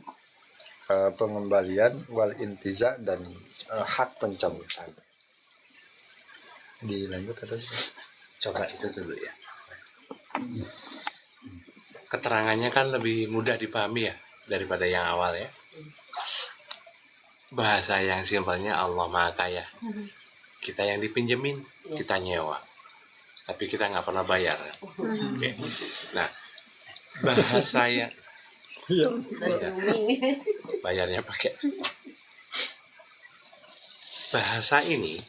Speaker 4: pengembalian, wal intiza, dan hak pencabutan. Dilanjut atau
Speaker 1: Coba itu dulu ya. Keterangannya kan lebih mudah dipahami ya daripada yang awal ya. Bahasa yang simpelnya Allah Maha Kaya. Kita yang dipinjemin, kita nyewa. Tapi kita nggak pernah bayar. Oke. Nah, bahasa yang bayarnya pakai. Bahasa ini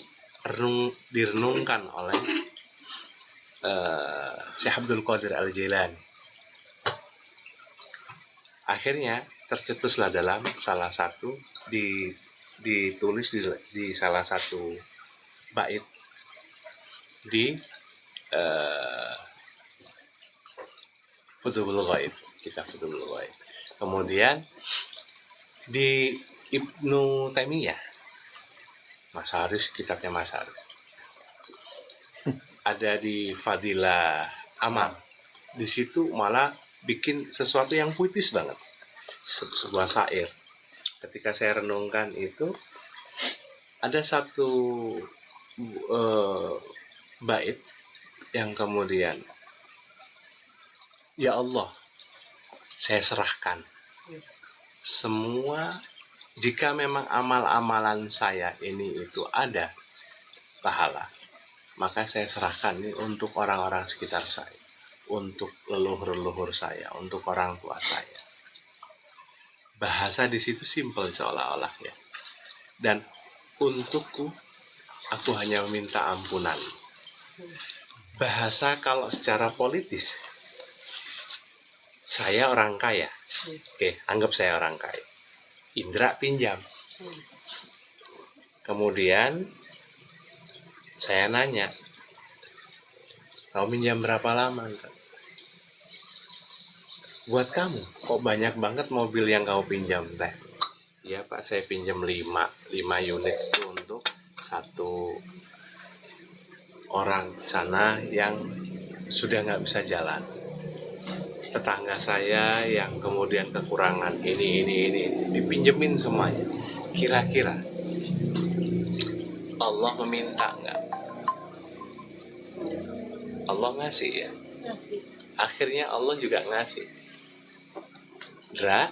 Speaker 1: direnungkan oleh Syekh Abdul Qadir Al-Jilani. Akhirnya tercetuslah dalam salah satu ditulis di salah satu bait di Futhul Ghaib, kitab Futhul Ghaib. Kemudian di Ibnu Taimiyah, Mas Haris, kitabnya Mas Haris, ada di Fadilah Amal. Di situ malah bikin sesuatu yang puitis banget, sebuah syair. Ketika saya renungkan itu, ada satu bait yang kemudian, ya Allah, saya serahkan semua, jika memang amal-amalan saya ini itu ada pahala, maka saya serahkan ini untuk orang-orang sekitar saya, untuk leluhur-leluhur saya, untuk orang tua saya. Bahasa di situ simpel seolah-olah ya. Dan untukku, aku hanya meminta ampunan. Bahasa kalau secara politis, saya orang kaya. Oke, anggap saya orang kaya. Indra pinjam. Kemudian saya nanya, kau pinjam berapa lama? Buat kamu, kok banyak banget mobil yang kau pinjam, teh? Iya Pak, saya pinjam 5 unit itu untuk satu orang sana yang sudah nggak bisa jalan. Tetangga saya yang kemudian kekurangan ini dipinjemin semuanya. Kira-kira Allah meminta nggak Allah ngasih ya.
Speaker 5: Ngasih.
Speaker 1: Akhirnya Allah juga ngasih. Dra,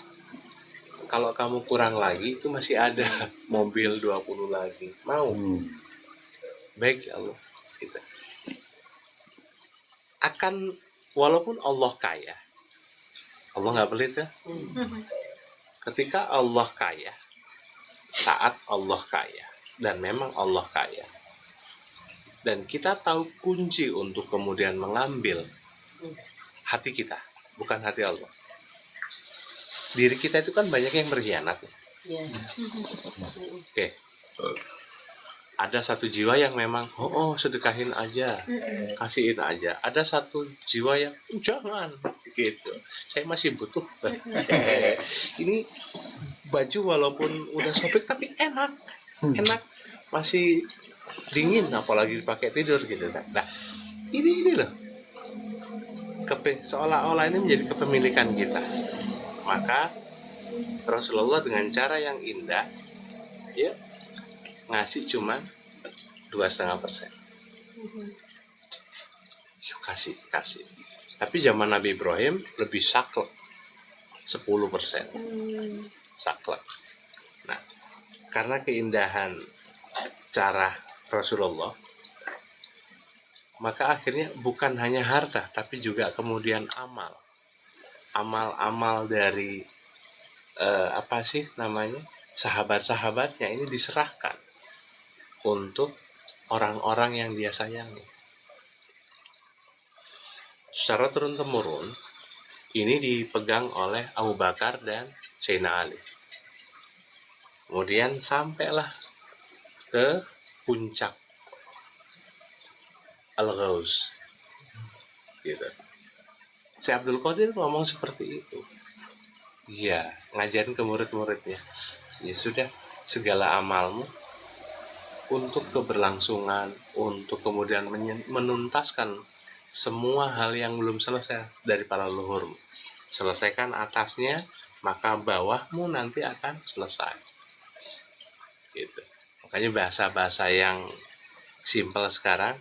Speaker 1: kalau kamu kurang lagi itu masih ada mobil 20 lagi. Mau? Baik ya Allah. Gitu. Akan, walaupun Allah kaya, Allah nggak pelit ya. Ketika Allah kaya, saat Allah kaya, dan memang Allah kaya, dan kita tahu kunci untuk kemudian mengambil hati kita, bukan hati Allah. Diri kita itu kan banyak yang berkhianat.
Speaker 5: Iya.
Speaker 1: Oke. Ada satu jiwa yang memang sedekahin aja, kasihin aja. Ada satu jiwa yang jangan gitu. Saya masih butuh. Ini baju walaupun udah sobek tapi enak, masih dingin, apalagi dipakai tidur gitu kan. Nah, ini loh, seolah-olah ini menjadi kepemilikan kita. Maka Rasulullah dengan cara yang indah, ya, ngasih cuma 2,5%. Yuk, kasih. Tapi zaman Nabi Ibrahim lebih saklek, 10%. Saklek. Nah, karena keindahan cara Rasulullah, maka akhirnya bukan hanya harta, tapi juga kemudian amal dari sahabat-sahabatnya ini diserahkan untuk orang-orang yang dia sayangi. Secara turun-temurun ini dipegang oleh Abu Bakar dan Sayyidina Ali. Kemudian sampailah ke puncak Al-Ghaus gitu. Syekh Abdul Qadir ngomong seperti itu. Iya, ngajarin ke murid-muridnya. Ya sudah, segala amalmu untuk keberlangsungan, untuk kemudian menuntaskan semua hal yang belum selesai dari para leluhurmu. Selesaikan atasnya, maka bawahmu nanti akan selesai. Gitu. Makanya bahasa-bahasa yang simpel sekarang,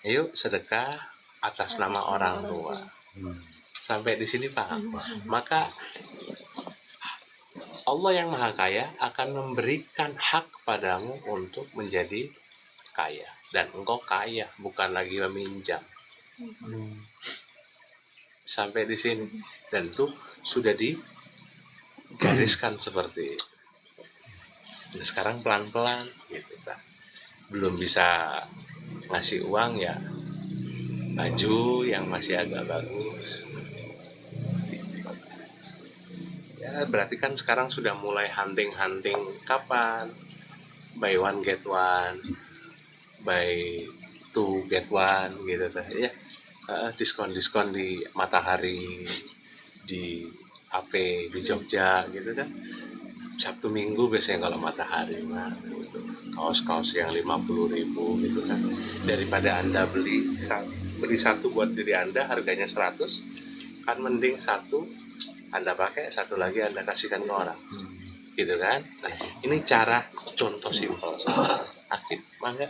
Speaker 1: ayo sedekah atas nama orang tua. Sampai di sini paham. Maka Allah yang Maha Kaya akan memberikan hak padamu untuk menjadi kaya. Dan engkau kaya, bukan lagi meminjam. Sampai di sini. Dan itu sudah digariskan seperti itu. Nah, sekarang pelan-pelan gitu kan. Belum bisa ngasih uang ya, baju yang masih agak bagus. Ya, berarti kan sekarang sudah mulai hunting kapan buy one get one, buy two get one gitu ya. Diskon di Matahari, di AP di Jogja gitu kan. Sabtu Minggu biasanya kalau Matahari mah gitu. Kaos-kaos yang 50.000 gitu kan. Daripada Anda beli satu buat diri Anda harganya 100, kan mending satu Anda pakai, satu lagi Anda kasihkan ke orang. Gitu kan. Nah, ini cara contoh simpel saja. Aktif, mangga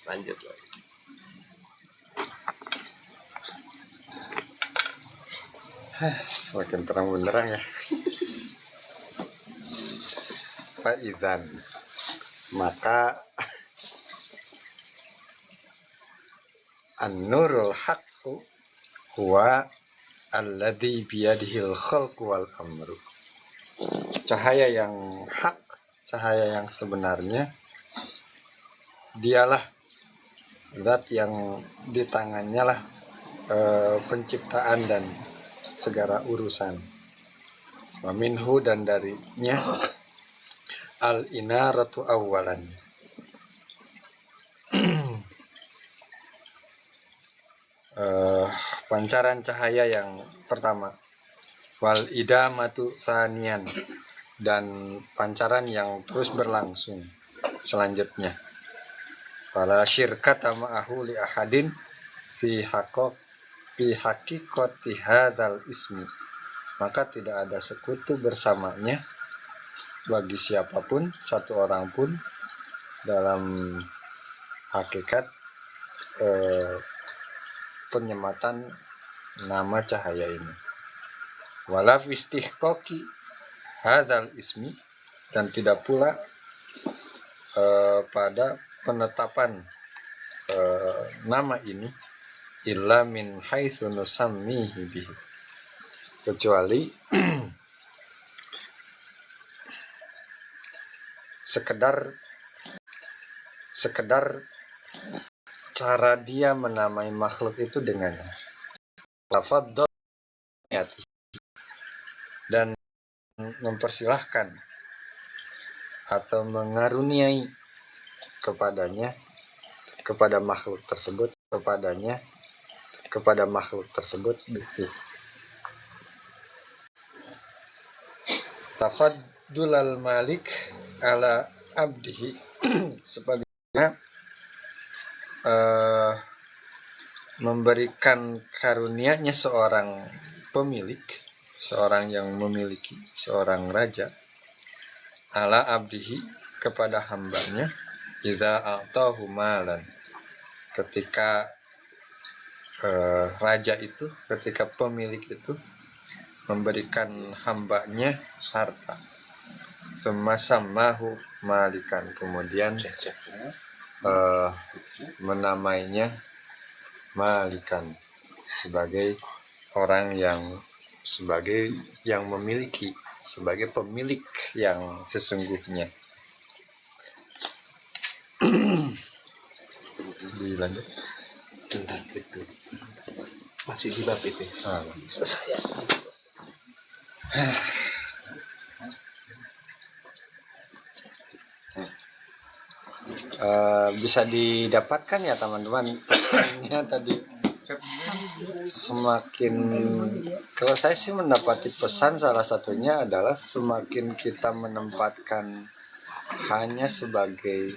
Speaker 1: lanjut lagi.
Speaker 4: Semakin terang benderang ya. Faizan, maka an-nurul haqqu huwa alladhi biyadihil khalqu wal amru. Cahaya yang hak, cahaya yang sebenarnya, dialah zat yang di tangannya lah penciptaan dan segala urusan. Wa minhu, dan darinya al-inaratu awalan. Pancaran cahaya yang pertama, wal idamatu sanian, dan pancaran yang terus berlangsung selanjutnya. Fala syirkata ma'ahu li ahadin fi haqiqati hadzal ismi, maka tidak ada sekutu bersamanya bagi siapapun, satu orang pun, dalam hakikat penyematan nama cahaya ini. Wala istihqaqi hadzal ismi, dan tidak pula pada penetapan nama ini illa min haitsu nusammihi bihi, kecuali sekedar cara dia menamai makhluk itu dengannya. Lafadz dan mempersilahkan atau mengaruniai kepadanya, kepada makhluk tersebut, kepada makhluk tersebut itu. Tafaddulal malik ala abdihi, sebagaimana memberikan karunia-Nya seorang pemilik, seorang yang memiliki, seorang raja, ala abdihi, kepada hambanya, idza a'tahu malan, ketika raja itu, ketika pemilik itu memberikan hambanya harta, semasamahu malikan, kemudian menamainya malikan, sebagai orang yang memiliki, sebagai pemilik yang sesungguhnya. Dilanjut.
Speaker 1: Bentar, itu masih di bab itu. Saya
Speaker 4: bisa didapatkan ya teman-teman pesannya tadi. Semakin, kalau saya sih mendapati pesan salah satunya adalah semakin kita menempatkan hanya sebagai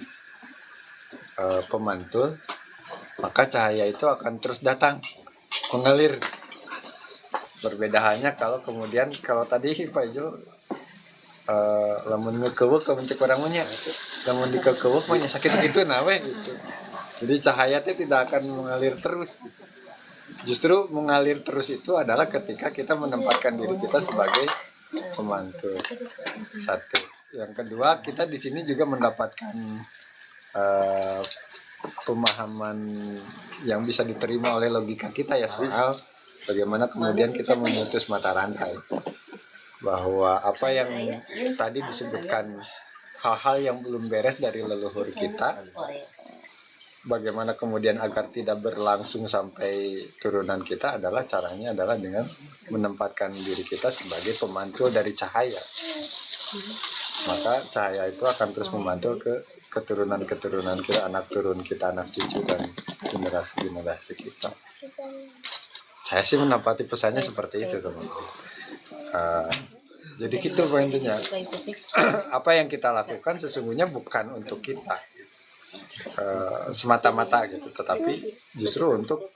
Speaker 4: pemantul, maka cahaya itu akan terus datang, mengalir. Berbeda halnya kalau kemudian, kalau tadi Pak Ijul lamun ngekewek ke mencek orang punya, lamun dikekewek punya sakit gitu nawe gitu. Jadi cahaya itu tidak akan mengalir terus. Justru mengalir terus itu adalah ketika kita menempatkan diri kita sebagai pemantul. Satu. Yang kedua, kita di sini juga mendapatkan pemahaman yang bisa diterima oleh logika kita ya, soal bagaimana kemudian kita memutus mata rantai, bahwa apa yang tadi disebutkan, hal-hal yang belum beres dari leluhur kita, bagaimana kemudian agar tidak berlangsung sampai turunan kita, adalah caranya adalah dengan menempatkan diri kita sebagai pemantul dari cahaya. Maka cahaya itu akan terus memantul ke keturunan-keturunan kita, anak turun kita, anak cucu, dan generasi-generasi kita. Saya sih mendapati pesannya seperti itu, teman-teman. Jadi gitu poinnya. Apa yang kita lakukan sesungguhnya bukan untuk kita semata-mata gitu, tetapi justru untuk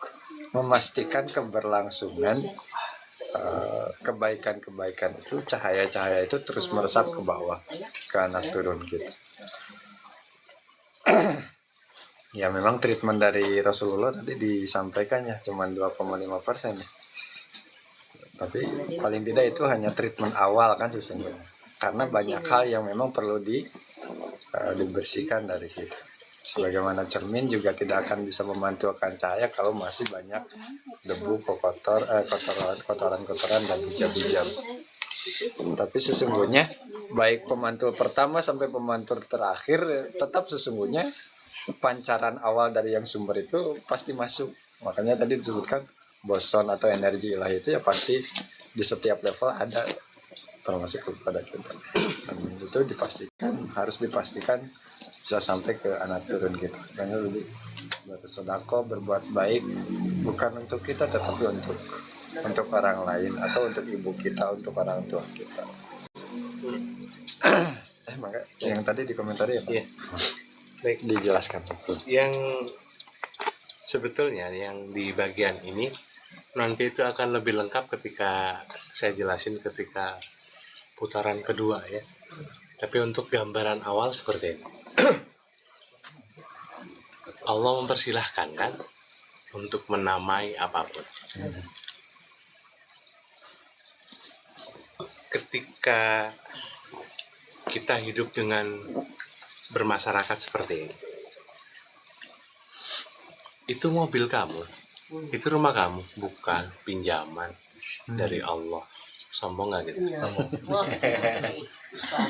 Speaker 4: memastikan keberlangsungan kebaikan-kebaikan itu, cahaya-cahaya itu terus meresap ke bawah, ke anak turun kita. Ya memang treatment dari Rasulullah tadi disampaikan ya cuma 2,5% ya. Tapi paling tidak itu hanya treatment awal kan sesungguhnya. Karena banyak hal yang memang perlu dibersihkan dari kita. Sebagaimana cermin juga tidak akan bisa memantulkan cahaya kalau masih banyak debu, kotoran-kotoran dan hijab-hijab. Tapi sesungguhnya baik pemantul pertama sampai pemantul terakhir, tetap sesungguhnya pancaran awal dari yang sumber itu pasti masuk. Makanya tadi disebutkan boson atau energi ilahi itu ya pasti di setiap level ada, termasuk kepada kita. Dan itu harus dipastikan bisa sampai ke anak turun kita. Karena lebih bersedekah, berbuat baik bukan untuk kita tetapi untuk orang lain, atau untuk ibu kita, untuk orang tua kita. Maka yang tadi dikomentari ya Pak?
Speaker 1: Iya. Baik,
Speaker 4: dijelaskan.
Speaker 1: Yang sebetulnya yang di bagian ini nanti itu akan lebih lengkap ketika saya jelasin ketika putaran kedua ya. Tapi untuk gambaran awal seperti ini. Allah mempersilahkan kan untuk menamai apapun. Ketika kita hidup dengan bermasyarakat seperti ini, itu mobil kamu, itu rumah kamu, bukan pinjaman dari Allah. Sombong nggak gitu?
Speaker 5: Iya. Wah, Islam.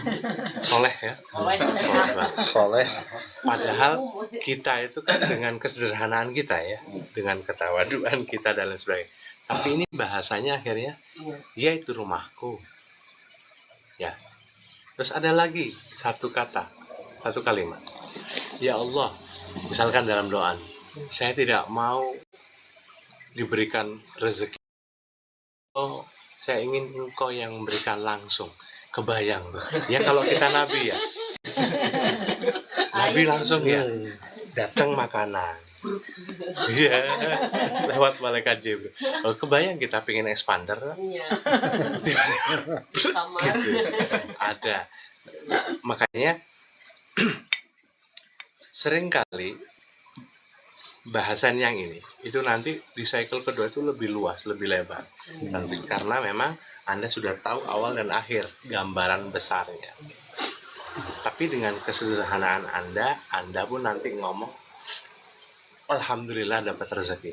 Speaker 1: Soleh ya?
Speaker 5: Soleh.
Speaker 1: Soleh banget.
Speaker 4: Soleh.
Speaker 1: Padahal kita itu kan dengan kesederhanaan kita ya, dengan ketawaduan kita dan lain sebagainya. Tapi ini bahasanya akhirnya, ya itu rumahku. Ya. Terus ada lagi satu kata, satu kalimat. Ya Allah, misalkan dalam doa, saya tidak mau diberikan rezeki. Oh, saya ingin engkau yang memberikan langsung. Kebayang. Ya kalau kita nabi ya. Nabi langsung ya. Datang makanan. Iya. Lewat malaikat Jibril. Oh, kebayang kita pengen expander.
Speaker 5: Iya. Kamar.
Speaker 1: Gitu. Ada. Makanya seringkali bahasan yang ini itu nanti di cycle kedua itu lebih luas, lebih lebar. Nanti karena memang Anda sudah tahu awal dan akhir gambaran besarnya. Tapi dengan kesederhanaan Anda pun nanti ngomong alhamdulillah dapat rezeki.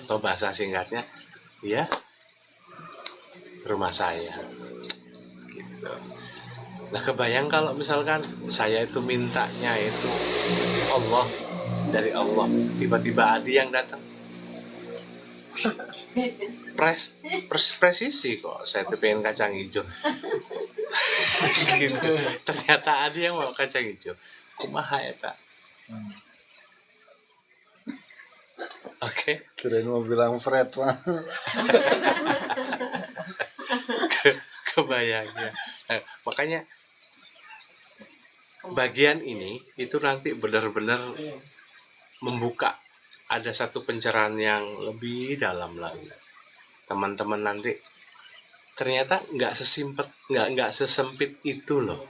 Speaker 1: Atau bahasa singkatnya, ya rumah saya. Gitu. Nah, kebayang kalau misalkan saya itu mintanya itu Allah, dari Allah, tiba-tiba Adi yang datang. Presisi kok, saya tuh pengen kacang hijau. Gitu. Ternyata Adi yang mau kacang hijau. Kumaha ya tak? Oke.
Speaker 4: Kirain mau bilang Fred mah.
Speaker 1: Kebayang ya. Makanya bagian ini itu nanti benar-benar membuka, ada satu pencerahan yang lebih dalam lagi. Teman-teman nanti ternyata nggak sesempit itu loh.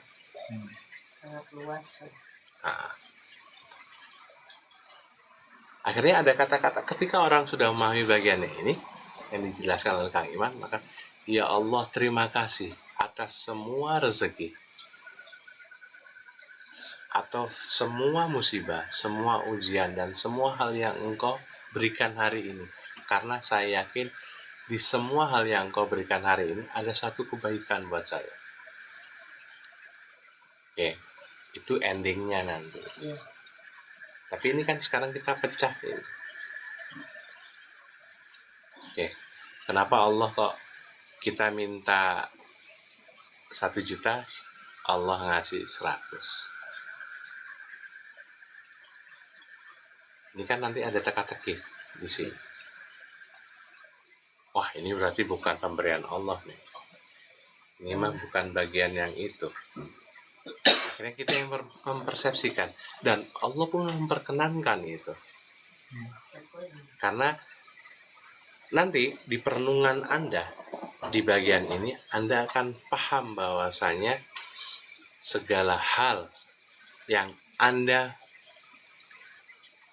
Speaker 5: Sangat luas.
Speaker 1: Nah, akhirnya ada kata-kata ketika orang sudah memahami bagian ini yang dijelaskan oleh Kang Iman, maka ya Allah terima kasih atas semua rezeki atau semua musibah, semua ujian, dan semua hal yang Engkau berikan hari ini. Karena saya yakin di semua hal yang Engkau berikan hari ini ada satu kebaikan buat saya. Oke, itu endingnya nanti.
Speaker 5: Iya.
Speaker 1: Tapi ini kan sekarang kita pecah ini. Oke, kenapa Allah kok kita minta 1 juta, Allah ngasih 100? Ini kan nanti ada teka-teki di sini. Wah, ini berarti bukan pemberian Allah nih. Ini mah bukan bagian yang itu. Akhirnya kita yang mempersepsikan. Dan Allah pun memperkenankan itu. Karena nanti di perenungan Anda, di bagian ini, Anda akan paham bahwasanya segala hal yang Anda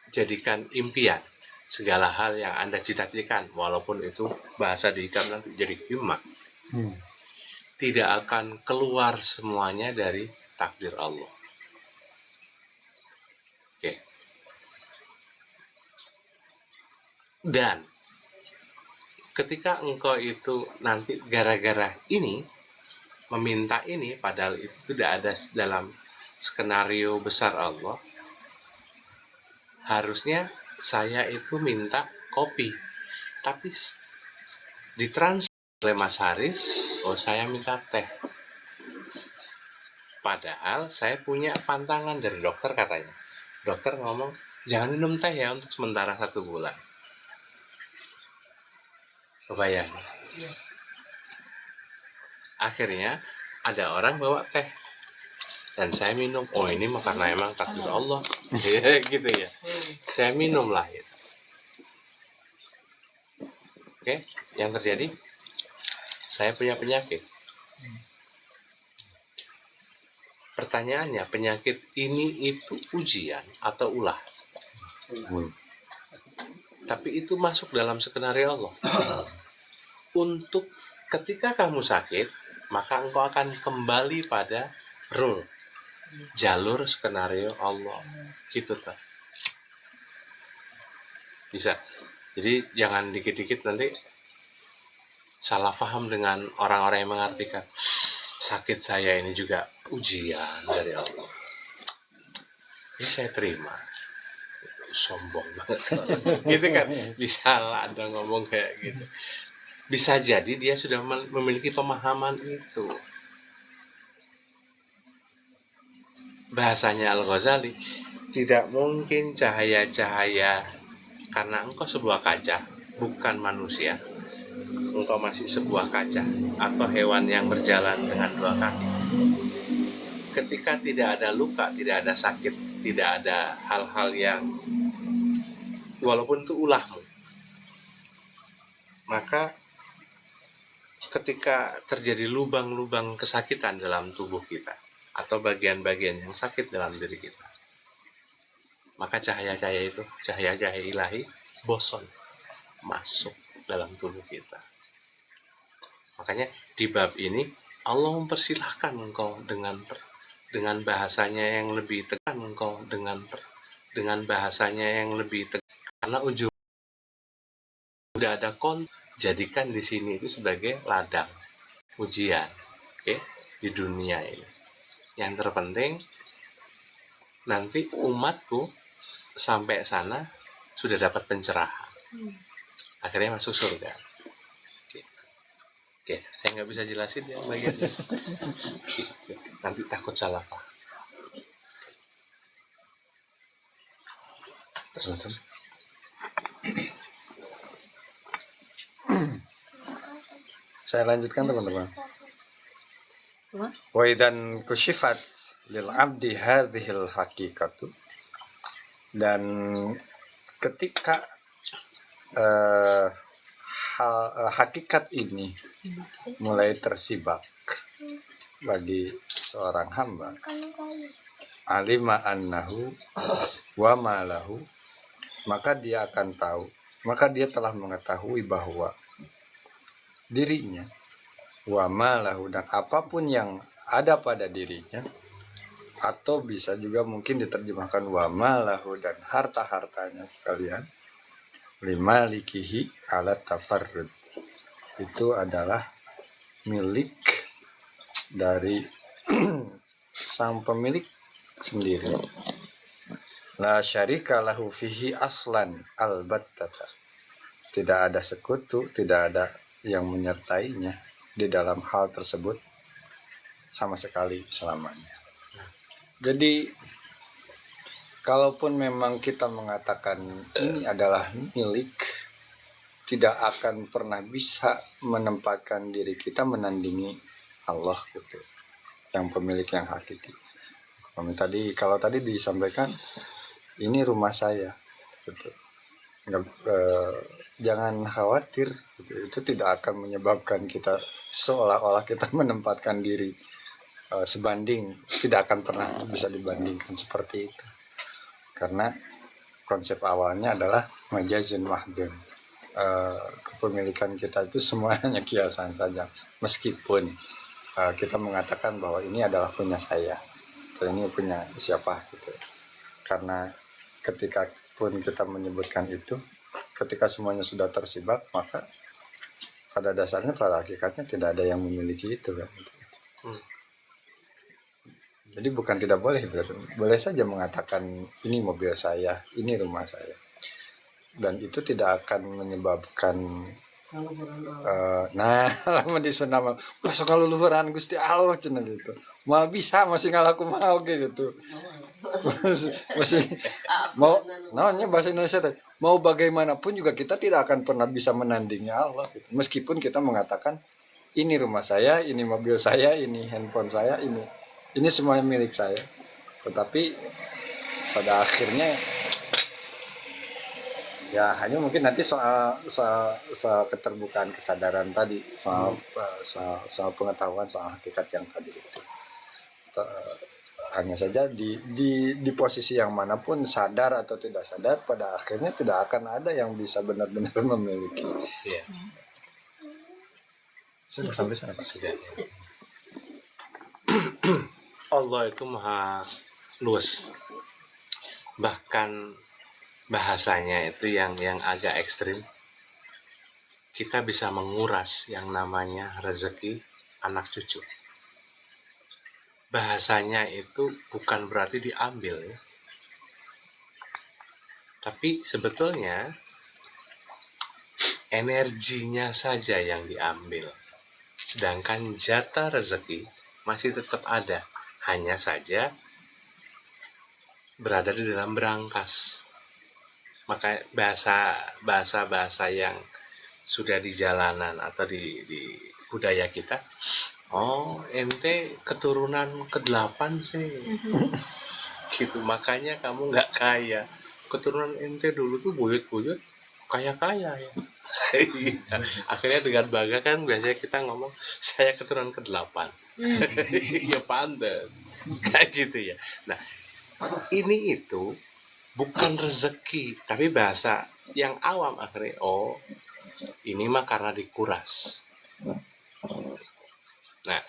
Speaker 1: jadikan impian, segala hal yang Anda cita-citakan, walaupun itu bahasa diikat nanti jadi himmah, tidak akan keluar semuanya dari takdir Allah. Oke. Dan ketika engkau itu nanti gara-gara ini meminta ini, padahal itu tidak ada dalam skenario besar Allah, harusnya saya itu minta kopi, tapi ditransfer oleh Mas Haris, oh saya minta teh. Padahal saya punya pantangan dari dokter katanya. Dokter ngomong, jangan minum teh ya untuk sementara 1 bulan. Kebayang. Akhirnya ada orang bawa teh. Dan saya minum, oh ini mah karena emang takdir Allah. Gitu ya. Saya minum lah gitu. Oke, yang terjadi, saya punya penyakit. Pertanyaannya, penyakit ini itu ujian atau ulah? Tapi itu masuk dalam skenario Allah. Untuk ketika kamu sakit, maka engkau akan kembali pada rule, jalur skenario Allah. Gitu tuh. Bisa. Jadi jangan dikit-dikit nanti salah paham dengan orang-orang yang mengartikan sakit saya ini juga ujian dari Allah. Ini saya terima. Sombong banget. Gitu kan. Bisa lah ada ngomong kayak gitu. Bisa jadi dia sudah memiliki pemahaman itu. Bahasanya Al-Ghazali, tidak mungkin cahaya-cahaya, karena engkau sebuah kaca, bukan manusia. Engkau masih sebuah kaca atau hewan yang berjalan dengan dua kaki. Ketika tidak ada luka, tidak ada sakit, tidak ada hal-hal yang walaupun itu ulahmu, maka ketika terjadi lubang-lubang kesakitan dalam tubuh kita atau bagian-bagian yang sakit dalam diri kita, maka cahaya-cahaya itu, cahaya-cahaya ilahi, boson masuk dalam tubuh kita. Makanya di bab ini Allah mempersilahkan engkau dengan bahasanya yang lebih tekan, engkau dengan bahasanya yang lebih tekan, karena ujung udah ada jadikan di sini itu sebagai ladang ujian, oke, di dunia ini. Yang terpenting nanti umatku sampai sana sudah dapat pencerahan, akhirnya masuk surga. Oke, saya nggak bisa jelasin ya bagian nanti takut salah paham. Terus.
Speaker 4: Saya lanjutkan teman-teman. Wa idan kushifat lil abdi hadhil haqiqatu, dan ketika hakikat ini mulai tersibak bagi seorang hamba, alima annahu wa malahu, maka dia akan tahu, maka dia telah mengetahui bahwa dirinya, wa malahu, dan apapun yang ada pada dirinya, atau bisa juga mungkin diterjemahkan wa malahu, dan harta-hartanya sekalian, limalikihi ala tafarrud, itu adalah milik dari sang pemilik sendiri. La syarika lahu fihi aslan albattata, tidak ada sekutu, tidak ada yang menyertainya di dalam hal tersebut sama sekali selamanya. Jadi kalaupun memang kita mengatakan ini adalah milik, tidak akan pernah bisa menempatkan diri kita menandingi Allah gitu, yang pemilik yang hakiki. Kalau tadi disampaikan ini rumah saya gitu. Jangan khawatir gitu. Itu tidak akan menyebabkan kita seolah-olah kita menempatkan diri sebanding, tidak akan pernah bisa dibandingkan seperti itu, karena konsep awalnya adalah majazun mahdun. Kepemilikan kita itu semuanya kiasan saja, meskipun kita mengatakan bahwa ini adalah punya saya atau ini punya siapa gitu, karena ketika pun kita menyebutkan itu, ketika semuanya sudah tersibak, maka pada dasarnya, pada hakikatnya tidak ada yang memiliki itu kan. Jadi bukan tidak boleh, boleh saja mengatakan ini mobil saya, ini rumah saya, dan itu tidak akan menyebabkan lama di sunama masuk kalau luhuran Gusti Allah cenah gitu. Mau bisa masih ngalaku mau gitu. Masih mau namanya bahasa Indonesia tadi. Mau bagaimanapun juga kita tidak akan pernah bisa menandingi Allah gitu. Meskipun kita mengatakan ini rumah saya, ini mobil saya, ini handphone saya, ini semuanya milik saya. Tetapi pada akhirnya ya hanya mungkin nanti soal keterbukaan kesadaran tadi, soal pengetahuan soal hakikat yang tadi itu. hanya saja di posisi yang manapun, sadar atau tidak sadar, pada akhirnya tidak akan ada yang bisa benar-benar memiliki.
Speaker 1: Iya.
Speaker 4: Sudah sampai sana Pak.
Speaker 1: Sudah. Allah itu maha luas. Bahkan bahasanya itu yang agak ekstrim. Kita bisa menguras yang namanya rezeki anak cucu. Bahasanya itu bukan berarti diambil ya. Tapi sebetulnya energinya saja yang diambil. Sedangkan jatah rezeki masih tetap ada. Hanya saja berada di dalam berangkas. Maka bahasa yang sudah di jalanan atau di budaya kita, oh ente keturunan ke-8 sih, gitu, makanya kamu nggak kaya. Keturunan ente dulu tuh buyut-buyut kaya-kaya ya. Akhirnya dengan bangga kan biasanya kita ngomong saya keturunan ke-8. Ya pantas kayak gitu ya. Nah ini itu bukan rezeki, tapi bahasa yang awam akhirnya, oh ini mah karena dikuras. Nah,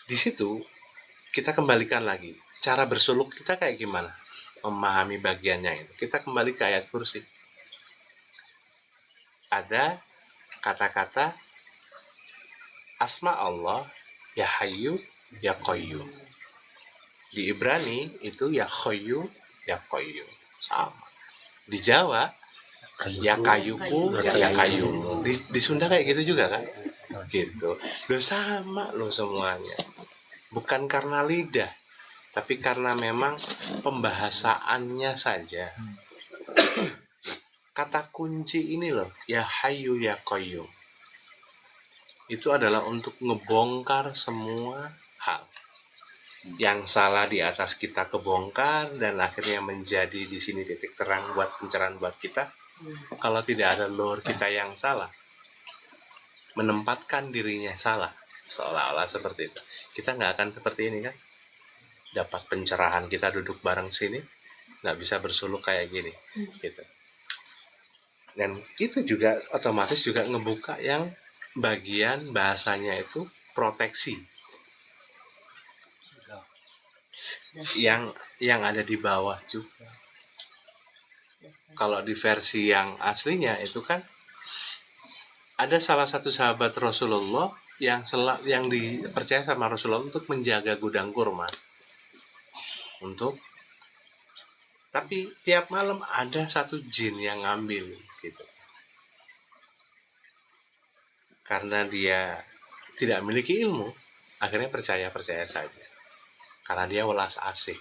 Speaker 1: di situ kita kembalikan lagi cara bersuluk kita kayak gimana, memahami bagiannya itu. Kita kembali ke ayat kursi. Ada kata-kata asma Allah, ya Hayyu, ya Qayyum. Di Ibrani itu ya Hayyu, ya Qayyum. Sama. Di Jawa ya Kayuku, ya Kayu. Di Sunda kayak gitu juga kan? Gitu. Loh sama loh semuanya. Bukan karena lidah, tapi karena memang pembahasaannya saja. Kata kunci ini loh, ya Hayyu ya Qayyum. Itu adalah untuk ngebongkar semua hal. Yang salah di atas kita kebongkar dan akhirnya menjadi di sini titik terang buat pencerahan buat kita. Kalau tidak ada lor kita yang salah, menempatkan dirinya salah, seolah-olah seperti itu, kita nggak akan seperti ini kan. Dapat pencerahan, kita duduk bareng sini, nggak bisa bersuluk kayak gini, gitu. Dan itu juga otomatis juga ngebuka yang bagian bahasanya itu proteksi, yang ada di bawah juga. Kalau di versi yang aslinya itu kan ada salah satu sahabat Rasulullah yang dipercaya sama Rasulullah untuk menjaga gudang kurma. Tapi tiap malam ada satu jin yang ngambil gitu. Karena dia tidak memiliki ilmu, akhirnya percaya saja. Karena dia welas asih.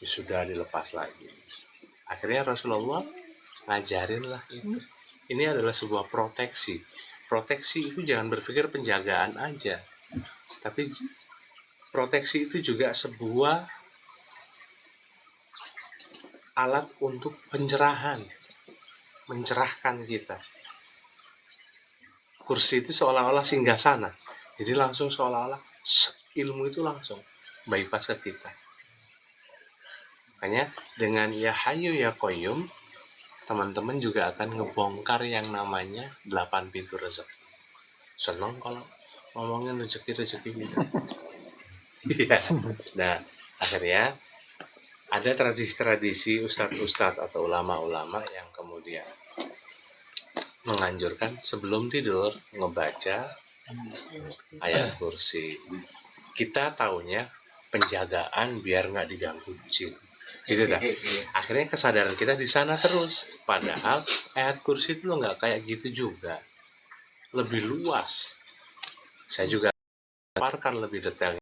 Speaker 1: Sudah dilepas lagi. Akhirnya Rasulullah ngajarin lah itu. Ini adalah sebuah proteksi. Proteksi itu jangan berpikir penjagaan aja. Tapi proteksi itu juga sebuah alat untuk pencerahan. Mencerahkan kita. Kursi itu seolah-olah singgasana. Jadi langsung seolah-olah ilmu itu langsung bypass ke kita. Makanya dengan ya Hayyu ya Qayyum, teman-teman juga akan ngebongkar yang namanya 8 pintu rezeki. Senang kalau ngomongin rezeki gitu. Iya. Nah, akhirnya ada tradisi-tradisi ustadz-ustadz atau ulama-ulama yang kemudian menganjurkan sebelum tidur ngebaca ayat kursi. Kita taunya penjagaan biar nggak diganggu jin. Gitu dah. Akhirnya kesadaran kita di sana terus. Padahal ayat kursi itu nggak kayak gitu juga. Lebih luas. Saya juga paparkan lebih detail.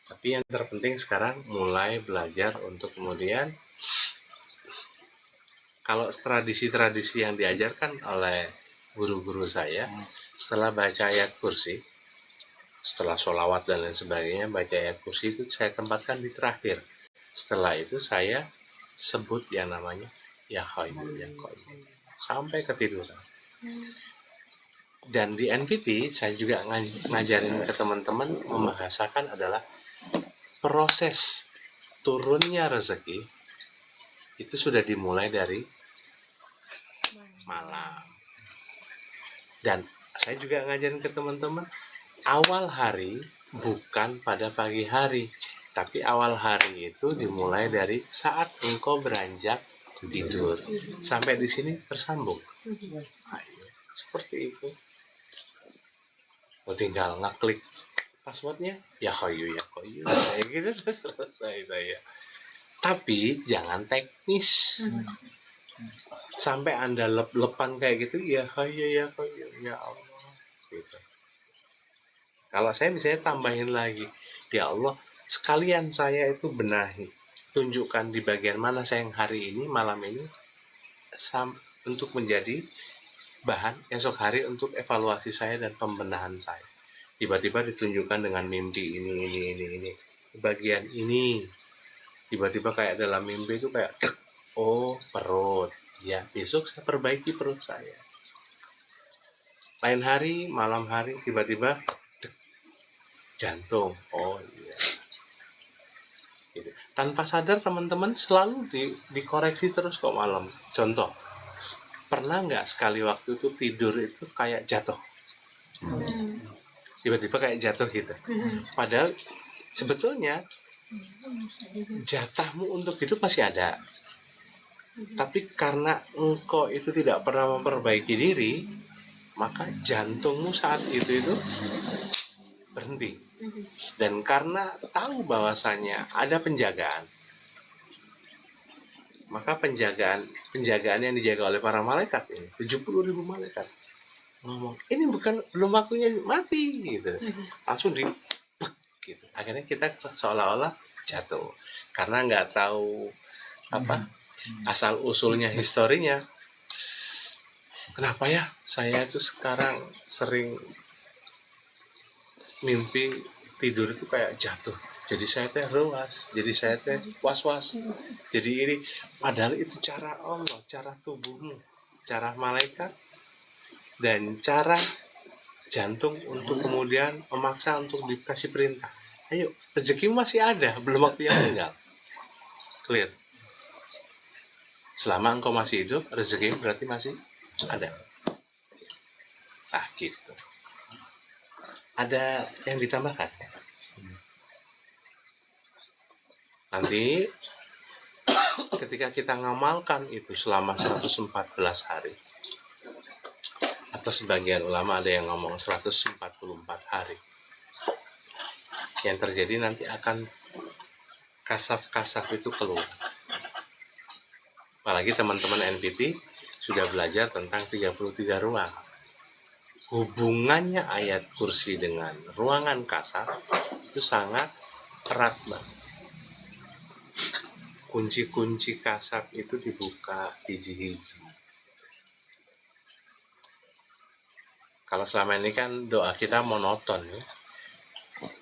Speaker 1: Tapi yang terpenting sekarang mulai belajar untuk kemudian kalau tradisi-tradisi yang diajarkan oleh guru-guru saya, setelah baca ayat kursi, setelah sholawat dan lain sebagainya, baca ayat kursi itu saya tempatkan di terakhir. Setelah itu saya sebut yang namanya ya Hayyu ya Qayyum sampai ketiduran. Dan di NPT saya juga ngajarin ke teman-teman membahasakan adalah proses turunnya rezeki itu sudah dimulai dari malam. Dan saya juga ngajarin ke teman-teman, awal hari bukan pada pagi hari, tapi awal hari itu dimulai dari saat engkau beranjak tidur. Sampai di sini tersambung. Ayo, seperti itu. Tinggal ngeklik passwordnya, ya koyu, kayak gitu udah selesai saya. Tapi jangan teknis. Sampai Anda lep-lepan kayak gitu, ya koyu, ya Allah. Gitu. Kalau saya misalnya tambahin lagi, ya Allah, sekalian saya itu benahi, tunjukkan di bagian mana saya yang hari ini, malam ini, untuk menjadi bahan esok hari untuk evaluasi saya dan pembenahan saya. Tiba-tiba ditunjukkan dengan mimpi ini. Bagian ini, tiba-tiba kayak dalam mimpi itu kayak, oh perut, ya besok saya perbaiki perut saya. Lain hari, malam hari, tiba-tiba jantung, oh iya. Gitu. Tanpa sadar teman-teman selalu dikoreksi terus kok malam. Contoh, pernah nggak sekali waktu itu tidur itu kayak jatuh, tiba-tiba kayak jatuh gitu, padahal sebetulnya jatahmu untuk hidup masih ada, tapi karena engkau itu tidak pernah memperbaiki diri, maka jantungmu saat itu berhenti. Dan karena tahu bahwasanya ada penjagaan, maka penjagaan yang dijaga oleh para malaikat ini 70.000 malaikat ngomong, ini belum waktunya mati gitu, langsung gitu. Akhirnya kita seolah-olah jatuh karena nggak tahu apa asal usulnya, historinya. Kenapa ya saya itu sekarang sering mimpi tidur itu kayak jatuh, jadi saya teh ruas, jadi saya teh was-was, jadi ini, padahal itu cara Allah, cara tubuhmu, cara malaikat, dan cara jantung untuk kemudian memaksa untuk dikasih perintah. Ayo, rezekimu masih ada, belum waktunya meninggal. Clear. Selama engkau masih hidup, rezekimu berarti masih ada. Gitu. Ada yang ditambahkan? Nanti ketika kita ngamalkan itu selama 114 hari, atau sebagian ulama ada yang ngomong 144 hari, yang terjadi nanti akan kasaf-kasaf itu keluar. Apalagi teman-teman NPT sudah belajar tentang 33 ruang. Hubungannya ayat kursi dengan ruangan kasaf itu sangat erat, Bang. Kunci-kunci kasaf itu dibuka hiji-hiji. Kalau selama ini kan doa kita monoton ya.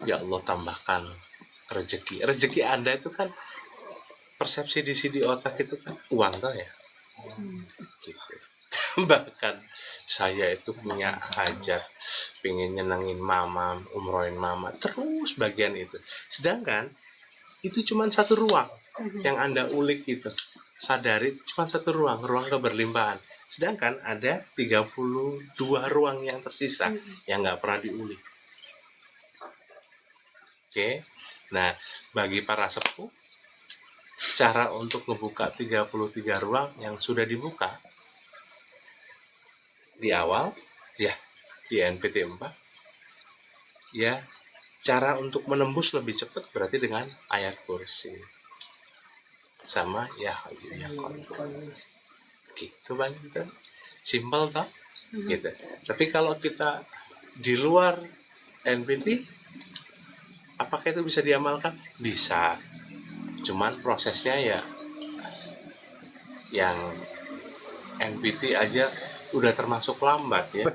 Speaker 1: Ya Allah tambahkan rezeki. Rezeki Anda itu kan persepsi di otak itu kan uang toh ya. Gitu. Bahkan saya itu punya hajat, pengen nyenengin mama, umrohin mama, terus bagian itu. Sedangkan itu cuma satu ruang yang Anda ulik gitu. Sadari cuma satu ruang keberlimpahan. Sedangkan ada 32 ruang yang tersisa yang nggak pernah diulik. Oke. Nah, bagi para sepuh, cara untuk membuka 33 ruang yang sudah dibuka di awal, ya, di NPT 4, ya, cara untuk menembus lebih cepat berarti dengan ayat kursi. Sama ya gitu Bang, gitu. Simpel toh? Gitu. Tapi kalau kita di luar NPT, apakah itu bisa diamalkan? Bisa. Cuman prosesnya ya yang NPT aja udah termasuk lambat ya.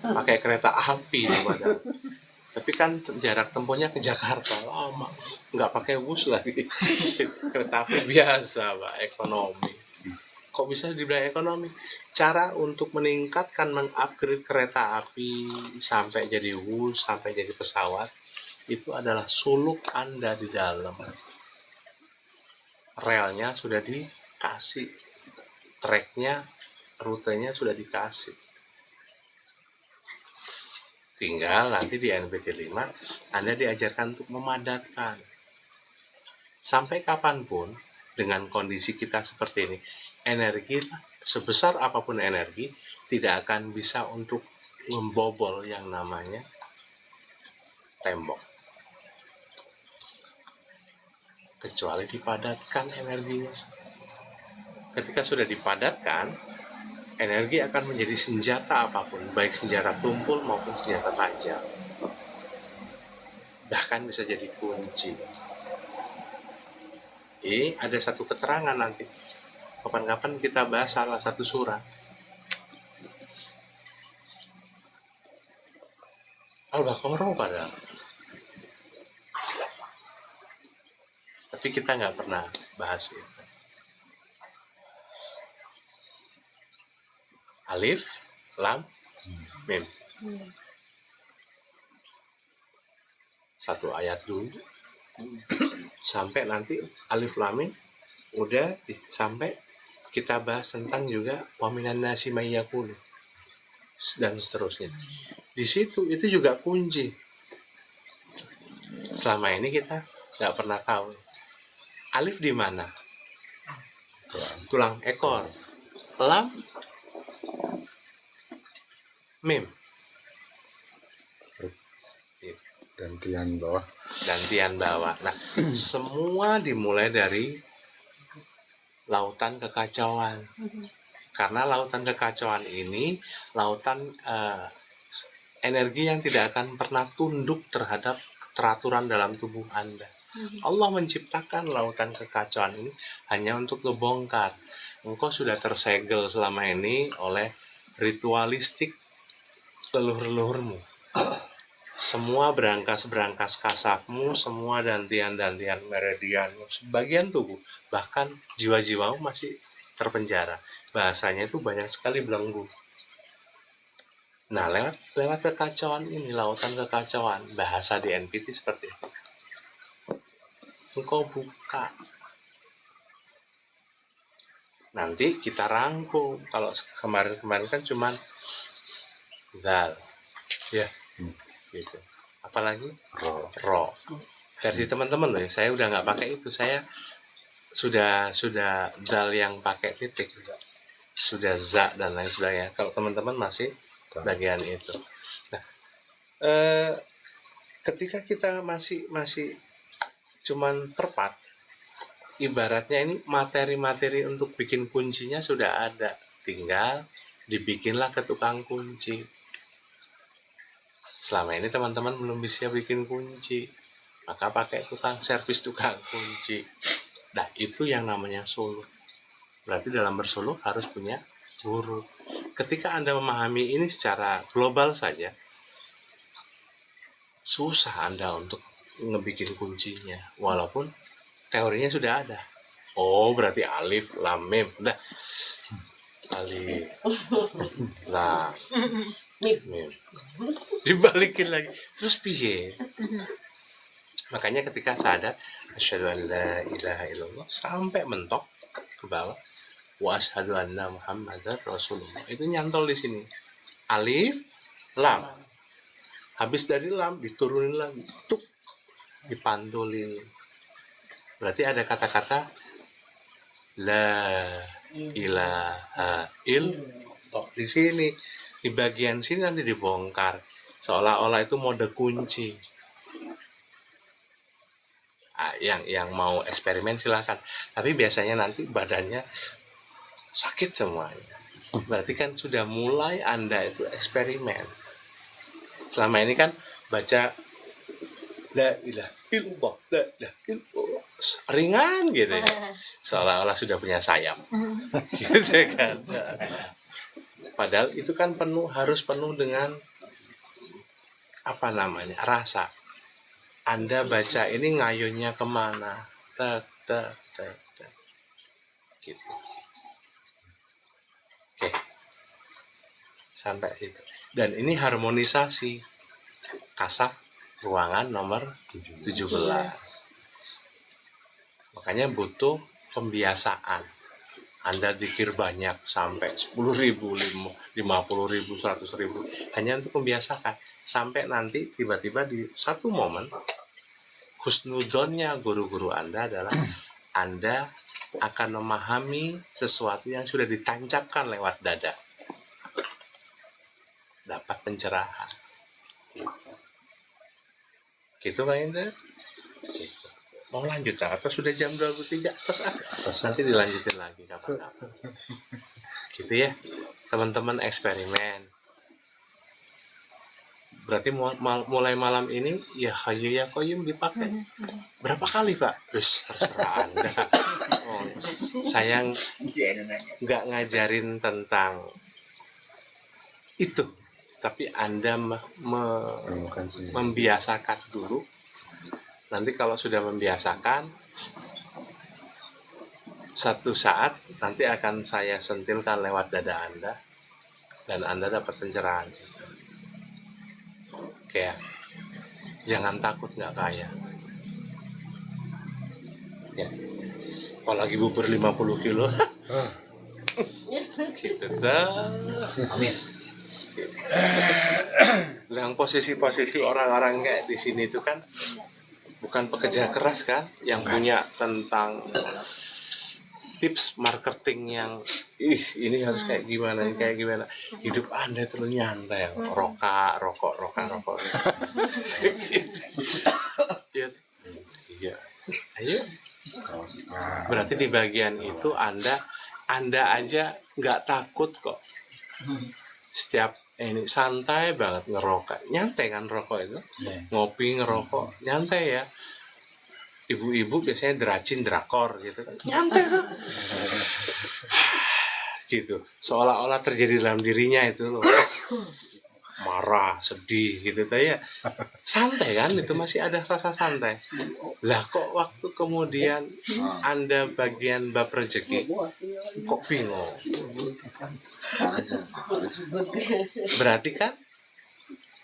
Speaker 1: Pakai kereta api ya, padahal. Tapi kan jarak tempuhnya ke Jakarta lama. Nggak pakai bus lagi. Kereta api biasa, Pak, ekonomi. Kok bisa dibilang ekonomi? cara untuk meningkatkan, mengupgrade kereta api sampai jadi wus, sampai jadi pesawat, itu adalah suluk Anda di dalam. Relnya sudah dikasih, treknya, rutenya sudah dikasih. Tinggal nanti di NPT 5 Anda diajarkan untuk memadatkan. Sampai kapanpun dengan kondisi kita seperti ini, energi sebesar apapun energi tidak akan bisa untuk membobol yang namanya tembok, kecuali dipadatkan energinya. Ketika sudah dipadatkan, energi akan menjadi senjata apapun, baik senjata tumpul maupun senjata tajam, bahkan bisa jadi kunci. Ini ada satu keterangan nanti, kapan-kapan kita bahas salah satu surat. Al-Baqarah padahal. Tapi kita nggak pernah bahas itu. Alif, Lam, Mim. Satu ayat dulu. Sampai nanti Alif Lam Mim udah sampai kita bahas tentang juga waminan nasi mayyakulu dan seterusnya. Di situ itu juga kunci. Selama ini kita nggak pernah tahu. Alif di mana? Tulang ekor. Lam, Mim.
Speaker 4: Gantian bawah.
Speaker 1: Gantian bawah. Nah, semua dimulai dari lautan kekacauan. Karena lautan kekacauan ini lautan energi yang tidak akan pernah tunduk terhadap peraturan dalam tubuh Anda. Allah menciptakan lautan kekacauan ini hanya untuk ngebongkar. Engkau sudah tersegel selama ini oleh ritualistik leluhur-leluhurmu. Semua berangkas-berangkas kasafmu, semua dantian-dantian meridianmu, sebagian tubuh, bahkan jiwa-jiwamu masih terpenjara. Bahasanya itu banyak sekali belenggu. Nah, lewat kekacauan ini, lautan kekacauan, bahasa di NPT seperti itu. Engkau buka. Nanti kita rangkum. Kalau kemarin-kemarin kan cuman dal, ya, gitu. Apalagi ro. Versi teman-teman loh, saya udah nggak pakai itu. Saya sudah dal yang pakai titik, sudah za dan lain sebagainya. Kalau teman-teman masih bagian itu. Nah, ketika kita masih cuman perpat, ibaratnya ini materi-materi untuk bikin kuncinya sudah ada, tinggal dibikinlah ke tukang kunci. Selama ini teman-teman belum bisa bikin kunci, maka pakai tukang servis, tukang kunci. Nah, itu yang namanya suluk. Berarti dalam bersuluk harus punya guru. Ketika Anda memahami ini secara global saja, susah Anda untuk ngebikin kuncinya, walaupun teorinya sudah ada. Oh, berarti alif, lam, mim. Udah. Alif, lam, mim. Dibalikin lagi. Terus piye? Makanya ketika sadar, asyhadu an la ilaha illallah, sampai mentok ke bawah, wa asyhadu anna muhammadar rasulullah. Itu nyantol di sini. Alif, lam. Habis dari lam diturunin lagi. Tuk, dipantulin. Berarti ada kata-kata la ilaha illallah di sini. Di bagian sini nanti dibongkar, seolah-olah itu mode kunci. Yang mau eksperimen silakan, tapi biasanya nanti badannya sakit semuanya. Berarti kan sudah mulai Anda itu eksperimen. Selama ini kan baca la ilaha illallah, la ilaha illallah, ringan gitu ya, seolah-olah sudah punya sayap, gitu kan. Padahal itu kan harus penuh dengan apa namanya, rasa. Anda baca ini ngayunnya kemana, gitu. Oke, sampai situ. Dan ini harmonisasi kasaf ruangan nomor 17. Makanya butuh pembiasaan. Anda zikir banyak sampai 10.000, 50.000, 100.000 hanya untuk membiasakan sampai nanti tiba-tiba di satu momen husnudonnya guru-guru Anda adalah Anda akan memahami sesuatu yang sudah ditancapkan lewat dada. Dapat pencerahan. Gitu Pak Indra? Gitu. Mau lanjut atau sudah jam 23? Nanti dilanjutin lagi kapan-kapan. Gitu ya. Teman-teman eksperimen. Berarti mulai malam ini ya Hayyu Ya Qayyum dipakai. Berapa kali Pak? Terus terserah Anda. Oh, saya nggak ngajarin tentang itu. Tapi Anda membiasakan dulu. Nanti kalau sudah membiasakan, satu saat nanti akan saya sentilkan lewat dada Anda. Dan Anda dapat pencerahan. Kayak, jangan takut nggak kaya. Ya. Apalagi bubur 50 kilo. Gitu dah.
Speaker 6: Amin.
Speaker 1: Yang posisi-posisi orang-orang kayak di sini itu kan bukan pekerja keras kan, yang punya tentang tips marketing yang ini harus kayak gimana, ini kayak gimana. Hidup Anda itu nyantai, rokok. Iya. Ayo. Berarti di bagian itu Anda aja nggak takut kok. Setiap ini santai banget ngerokok, nyantai kan rokok itu, ngopi ngerokok, nyantai ya. Ibu-ibu biasanya drakor gitu kan, nyantai tuh, gitu. Seolah-olah terjadi dalam dirinya itu loh, marah, sedih gitu ya. Santai kan, itu masih ada rasa santai. Lah kok waktu kemudian Anda bagian bab rezeki, kok bingung? Berarti kan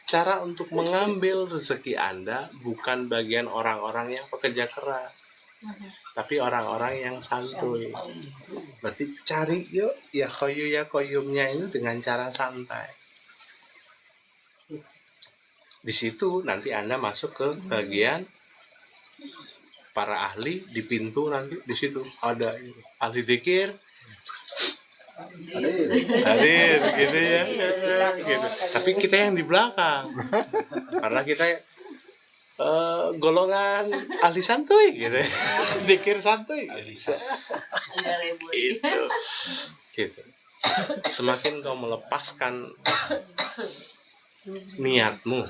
Speaker 1: cara untuk mengambil rezeki Anda bukan bagian orang-orang yang pekerja keras, tapi orang-orang yang santuy. Berarti cari yuk ya Hayyu Ya Qayyumnya ini dengan cara santai. Di situ nanti Anda masuk ke bagian para ahli di pintu, nanti di situ ada ahli dzikir. Hadir gitu ya, gitu. Tapi kita yang di belakang karena kita golongan ahli santuy gitu, dzikir santuy gitu. Semakin kau melepaskan niatmu,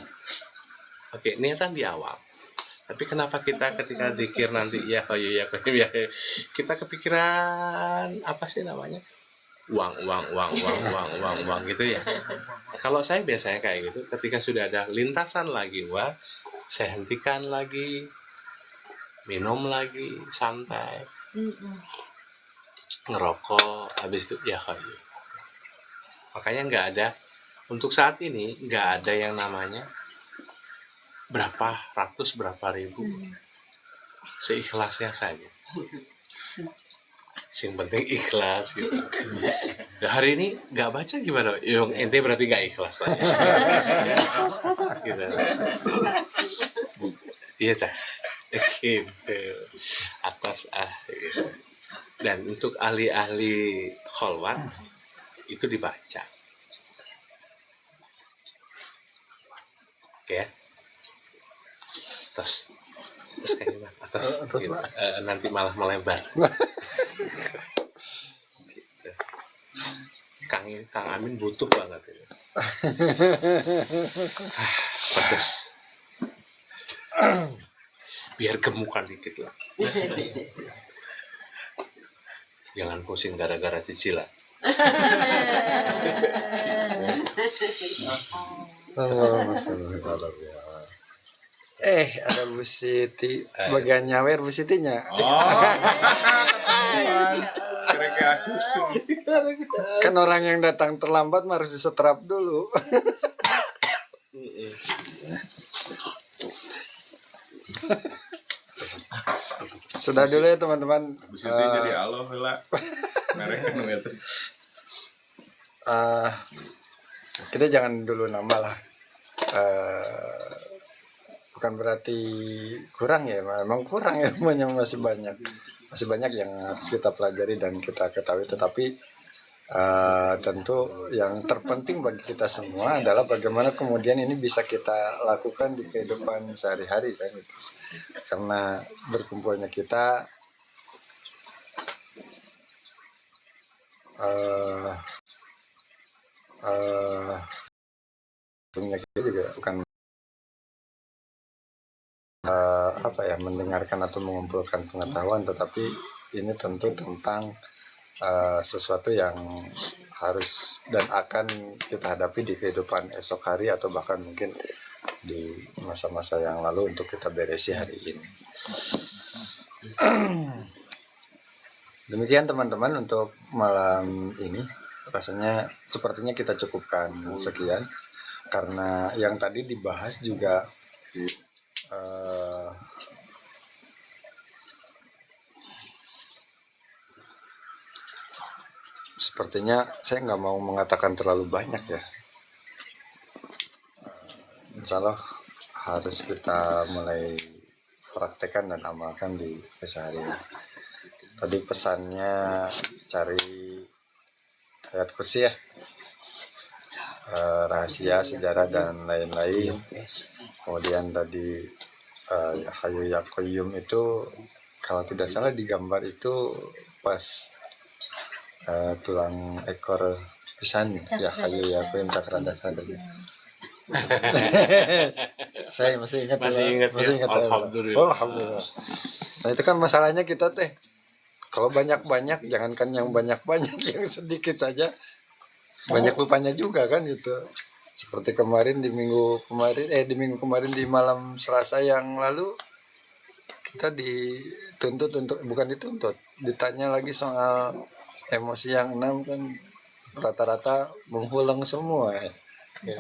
Speaker 1: oke, niatan di awal. Tapi kenapa kita ketika dzikir nanti ya Hayyu Ya Qayyum ya, kita kepikiran apa sih namanya? Uang gitu ya. Kalau saya biasanya kayak gitu, ketika sudah ada lintasan lagi uang, saya hentikan lagi, minum lagi, santai, ngerokok, habis itu ya Hayyu. Makanya nggak ada, untuk saat ini nggak ada yang namanya berapa ratus, berapa ribu, seikhlasnya saja. Yang penting ikhlas gitu. Nah, hari ini nggak baca gimana? Yang ente berarti nggak ikhlas lah. Ya. Gitu. Iya dah. Gitu. Atas gitu. Dan untuk ahli-ahli kholwat itu dibaca. Oke ya. Terus kayaknya atas gitu. Nanti malah melebar. Gitu. Kang Amin butuh banget ini. Pedes. Biar gemukan dikit lah. Jangan pusing gara-gara cicilan.
Speaker 4: Ada Bu Siti, bagian nyawer Bu Sitinya.
Speaker 2: Oh, Mereka asup.
Speaker 4: Kan orang yang datang terlambat mah harus disetrap dulu. Sudah dulu ya teman-teman.
Speaker 2: Bisa jadi Allah lah. Mereka nunggu.
Speaker 4: Kita jangan dulu nambah lah. Bukan berarti kurang ya, memang kurang ilmunya masih banyak yang harus kita pelajari dan kita ketahui. Tetapi tentu yang terpenting bagi kita semua adalah bagaimana kemudian ini bisa kita lakukan di kehidupan sehari-hari kan, gitu. Karena berkumpulnya kita punya kita juga bukan mendengarkan atau mengumpulkan pengetahuan, tetapi ini tentu tentang sesuatu yang harus dan akan kita hadapi di kehidupan esok hari atau bahkan mungkin di masa-masa yang lalu untuk kita beresi hari ini. Demikian teman-teman untuk malam ini, rasanya sepertinya kita cukupkan sekian karena yang tadi dibahas juga sepertinya saya nggak mau mengatakan terlalu banyak ya. Insya Allah harus kita mulai praktekkan dan amalkan di keseharian. Tadi pesannya cari ayat kursi ya, rahasia, sejarah dan lain-lain. Kemudian tadi Hayu Ya Qayyum itu kalau tidak salah digambar itu pas tulang ekor pisan ya, Hayu Ya Qayyum Cakra Dasar. Saya masih ingat
Speaker 1: ya? Alhamdulillah.
Speaker 4: Alhamdulillah. Nah itu kan masalahnya kita teh kalau banyak-banyak, jangankan yang banyak-banyak, yang sedikit saja banyak lupanya juga kan gitu. Seperti kemarin di minggu kemarin di malam Selasa yang lalu kita dituntut untuk, bukan dituntut, ditanya lagi soal emosi yang 6 kan rata-rata menghulang semua ya.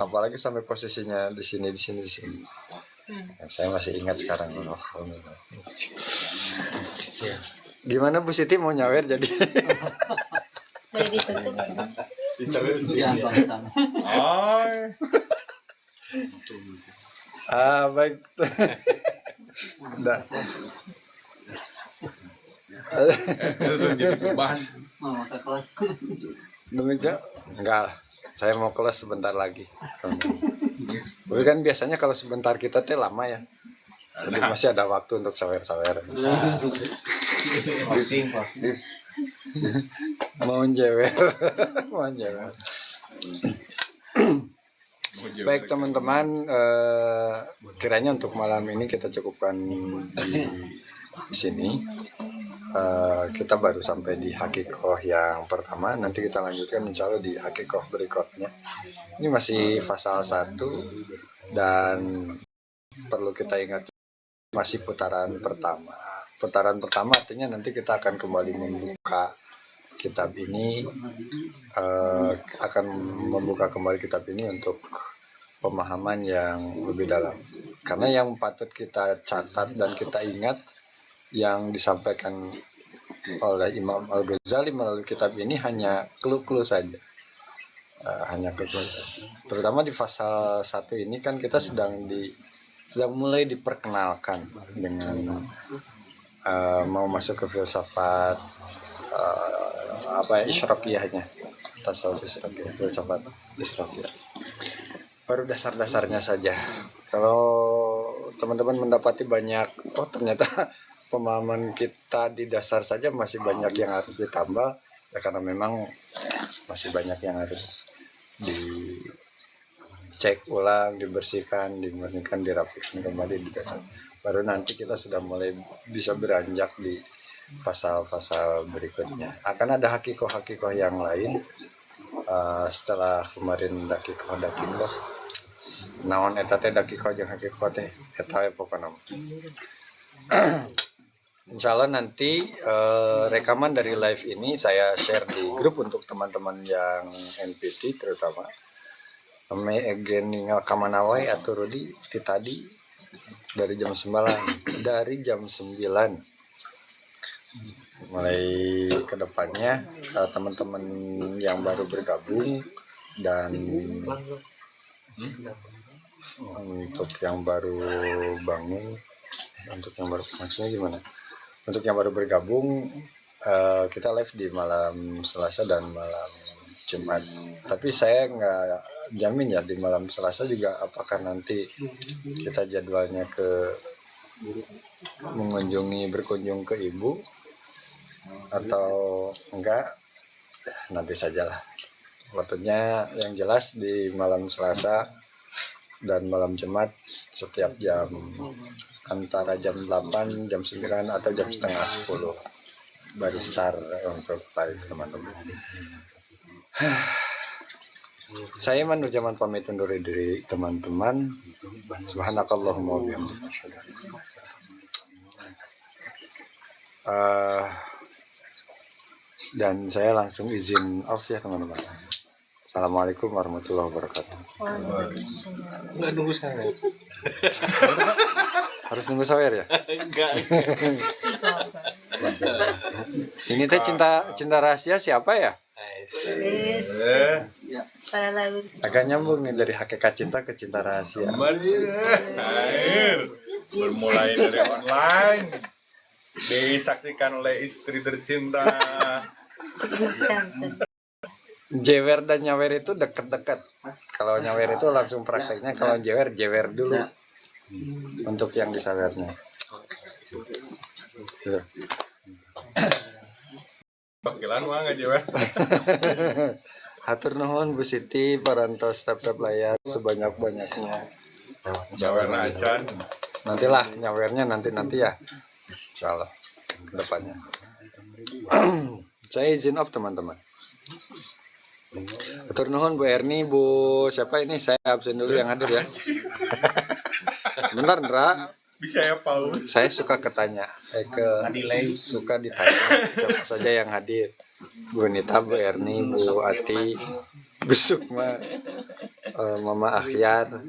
Speaker 4: Apalagi sampai posisinya di sini. Nah, saya masih ingat sekarang. Alhamdulillah. Gimana Bu Siti mau nyawer jadi?
Speaker 5: Boleh ditutup.
Speaker 4: Baik. Udah. Demikian enggak lah. Saya mau kelas sebentar lagi. Tapi kan biasanya kalau sebentar kita teh lama ya. Jadi masih ada waktu untuk sawer-sawer. Mau jewer. Baik teman-teman, kiranya untuk malam ini kita cukupkan di sini. Kita baru sampai di hakikoh yang pertama, nanti kita lanjutkan insya Allah di hakikoh berikutnya. Ini masih pasal 1 dan perlu kita ingat masih putaran pertama. Putaran pertama artinya nanti kita akan kembali membuka kitab ini, akan membuka kembali kitab ini untuk pemahaman yang lebih dalam. Karena yang patut kita catat dan kita ingat yang disampaikan oleh Imam Al-Ghazali melalui kitab ini hanya clue-clue saja, terutama di pasal 1 ini kan kita sedang mulai diperkenalkan dengan mau masuk ke filsafat isyraqiyahnya, tasawuf isyraqiyah, filsafat isyraqiyah. Baru dasar-dasarnya saja. Kalau teman-teman mendapati banyak, ternyata pemahaman kita di dasar saja masih banyak yang harus ditambah ya, karena memang masih banyak yang harus dicek ulang, dibersihkan, dirapikan kembali di dasar. Baru nanti kita sudah mulai bisa beranjak di pasal-pasal berikutnya. Akan ada hakikoh-hakikoh yang lain setelah kemarin dakikoh naon eta teh dakikoh jeung hakikoh teh eta pokokna. Insya Allah nanti rekaman dari live ini saya share di grup untuk teman-teman yang NPT terutama. Geni Kamanawai atau Rudi di tadi dari jam 9 mulai ke depannya teman-teman yang baru bergabung dan untuk yang baru bangun, untuk yang baru maksudnya gimana? Untuk yang baru bergabung kita live di malam Selasa dan malam Jumat. Tapi saya nggak jamin ya di malam Selasa juga apakah nanti kita jadwalnya berkunjung ke ibu atau enggak, nanti sajalah. Waktunya yang jelas di malam Selasa dan malam Jumat setiap jam antara jam 8, jam 9 atau jam setengah 10 baru start untuk live teman-teman. Saya Nur Jaman pamit undur diri teman-teman. Subhanakallahumma wa bihamdika. Dan saya langsung izin off ya teman-teman. Assalamualaikum warahmatullahi wabarakatuh.
Speaker 1: Nggak nunggu saya.
Speaker 4: Harus nunggu sawer ya?
Speaker 1: Enggak.
Speaker 4: Ini teh cinta rahasia siapa ya?
Speaker 3: Para lalu
Speaker 4: Agak nyambung nih dari hakikat cinta ke cinta rahasia.
Speaker 2: Bermulai dari online, disaksikan oleh istri tercinta.
Speaker 4: Jewer dan nyawer itu deket-deket. Kalau nyawer itu langsung prakteknya, kalau jewer dulu untuk yang disawernya. Tuh.
Speaker 2: Panggilan mah nggak jawab.
Speaker 4: Hatur nuhun Bu Siti, parantos tap-tap layar sebanyak-banyaknya.
Speaker 2: Jawab acan.
Speaker 4: Nantilah nyawernya nanti ya. Insyaallah ke depannya. Saya izin off teman-teman. Hatur nuhun Bu Erni, Bu siapa ini? Saya absen dulu yang hadir ya. Sebentar, Ndra.
Speaker 2: Bisa ya Paul.
Speaker 4: Saya suka suka ditanya siapa saja yang hadir. Bu Nita, Bu Erni, Bu Ati, Bu Sukma, Mama Akhyar,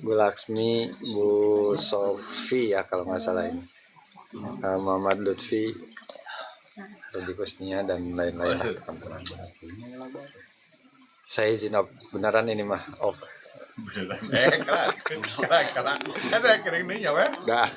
Speaker 4: Bu Laksmi, Bu Sofi ya kalau nggak salah ini, Muhammad Lutfi, Rudi Kusnia dan lain-lain lah teman-teman. Saya izin off, beneran ini mah off.
Speaker 2: Kalah. Ada kering nih ya,
Speaker 4: Dah.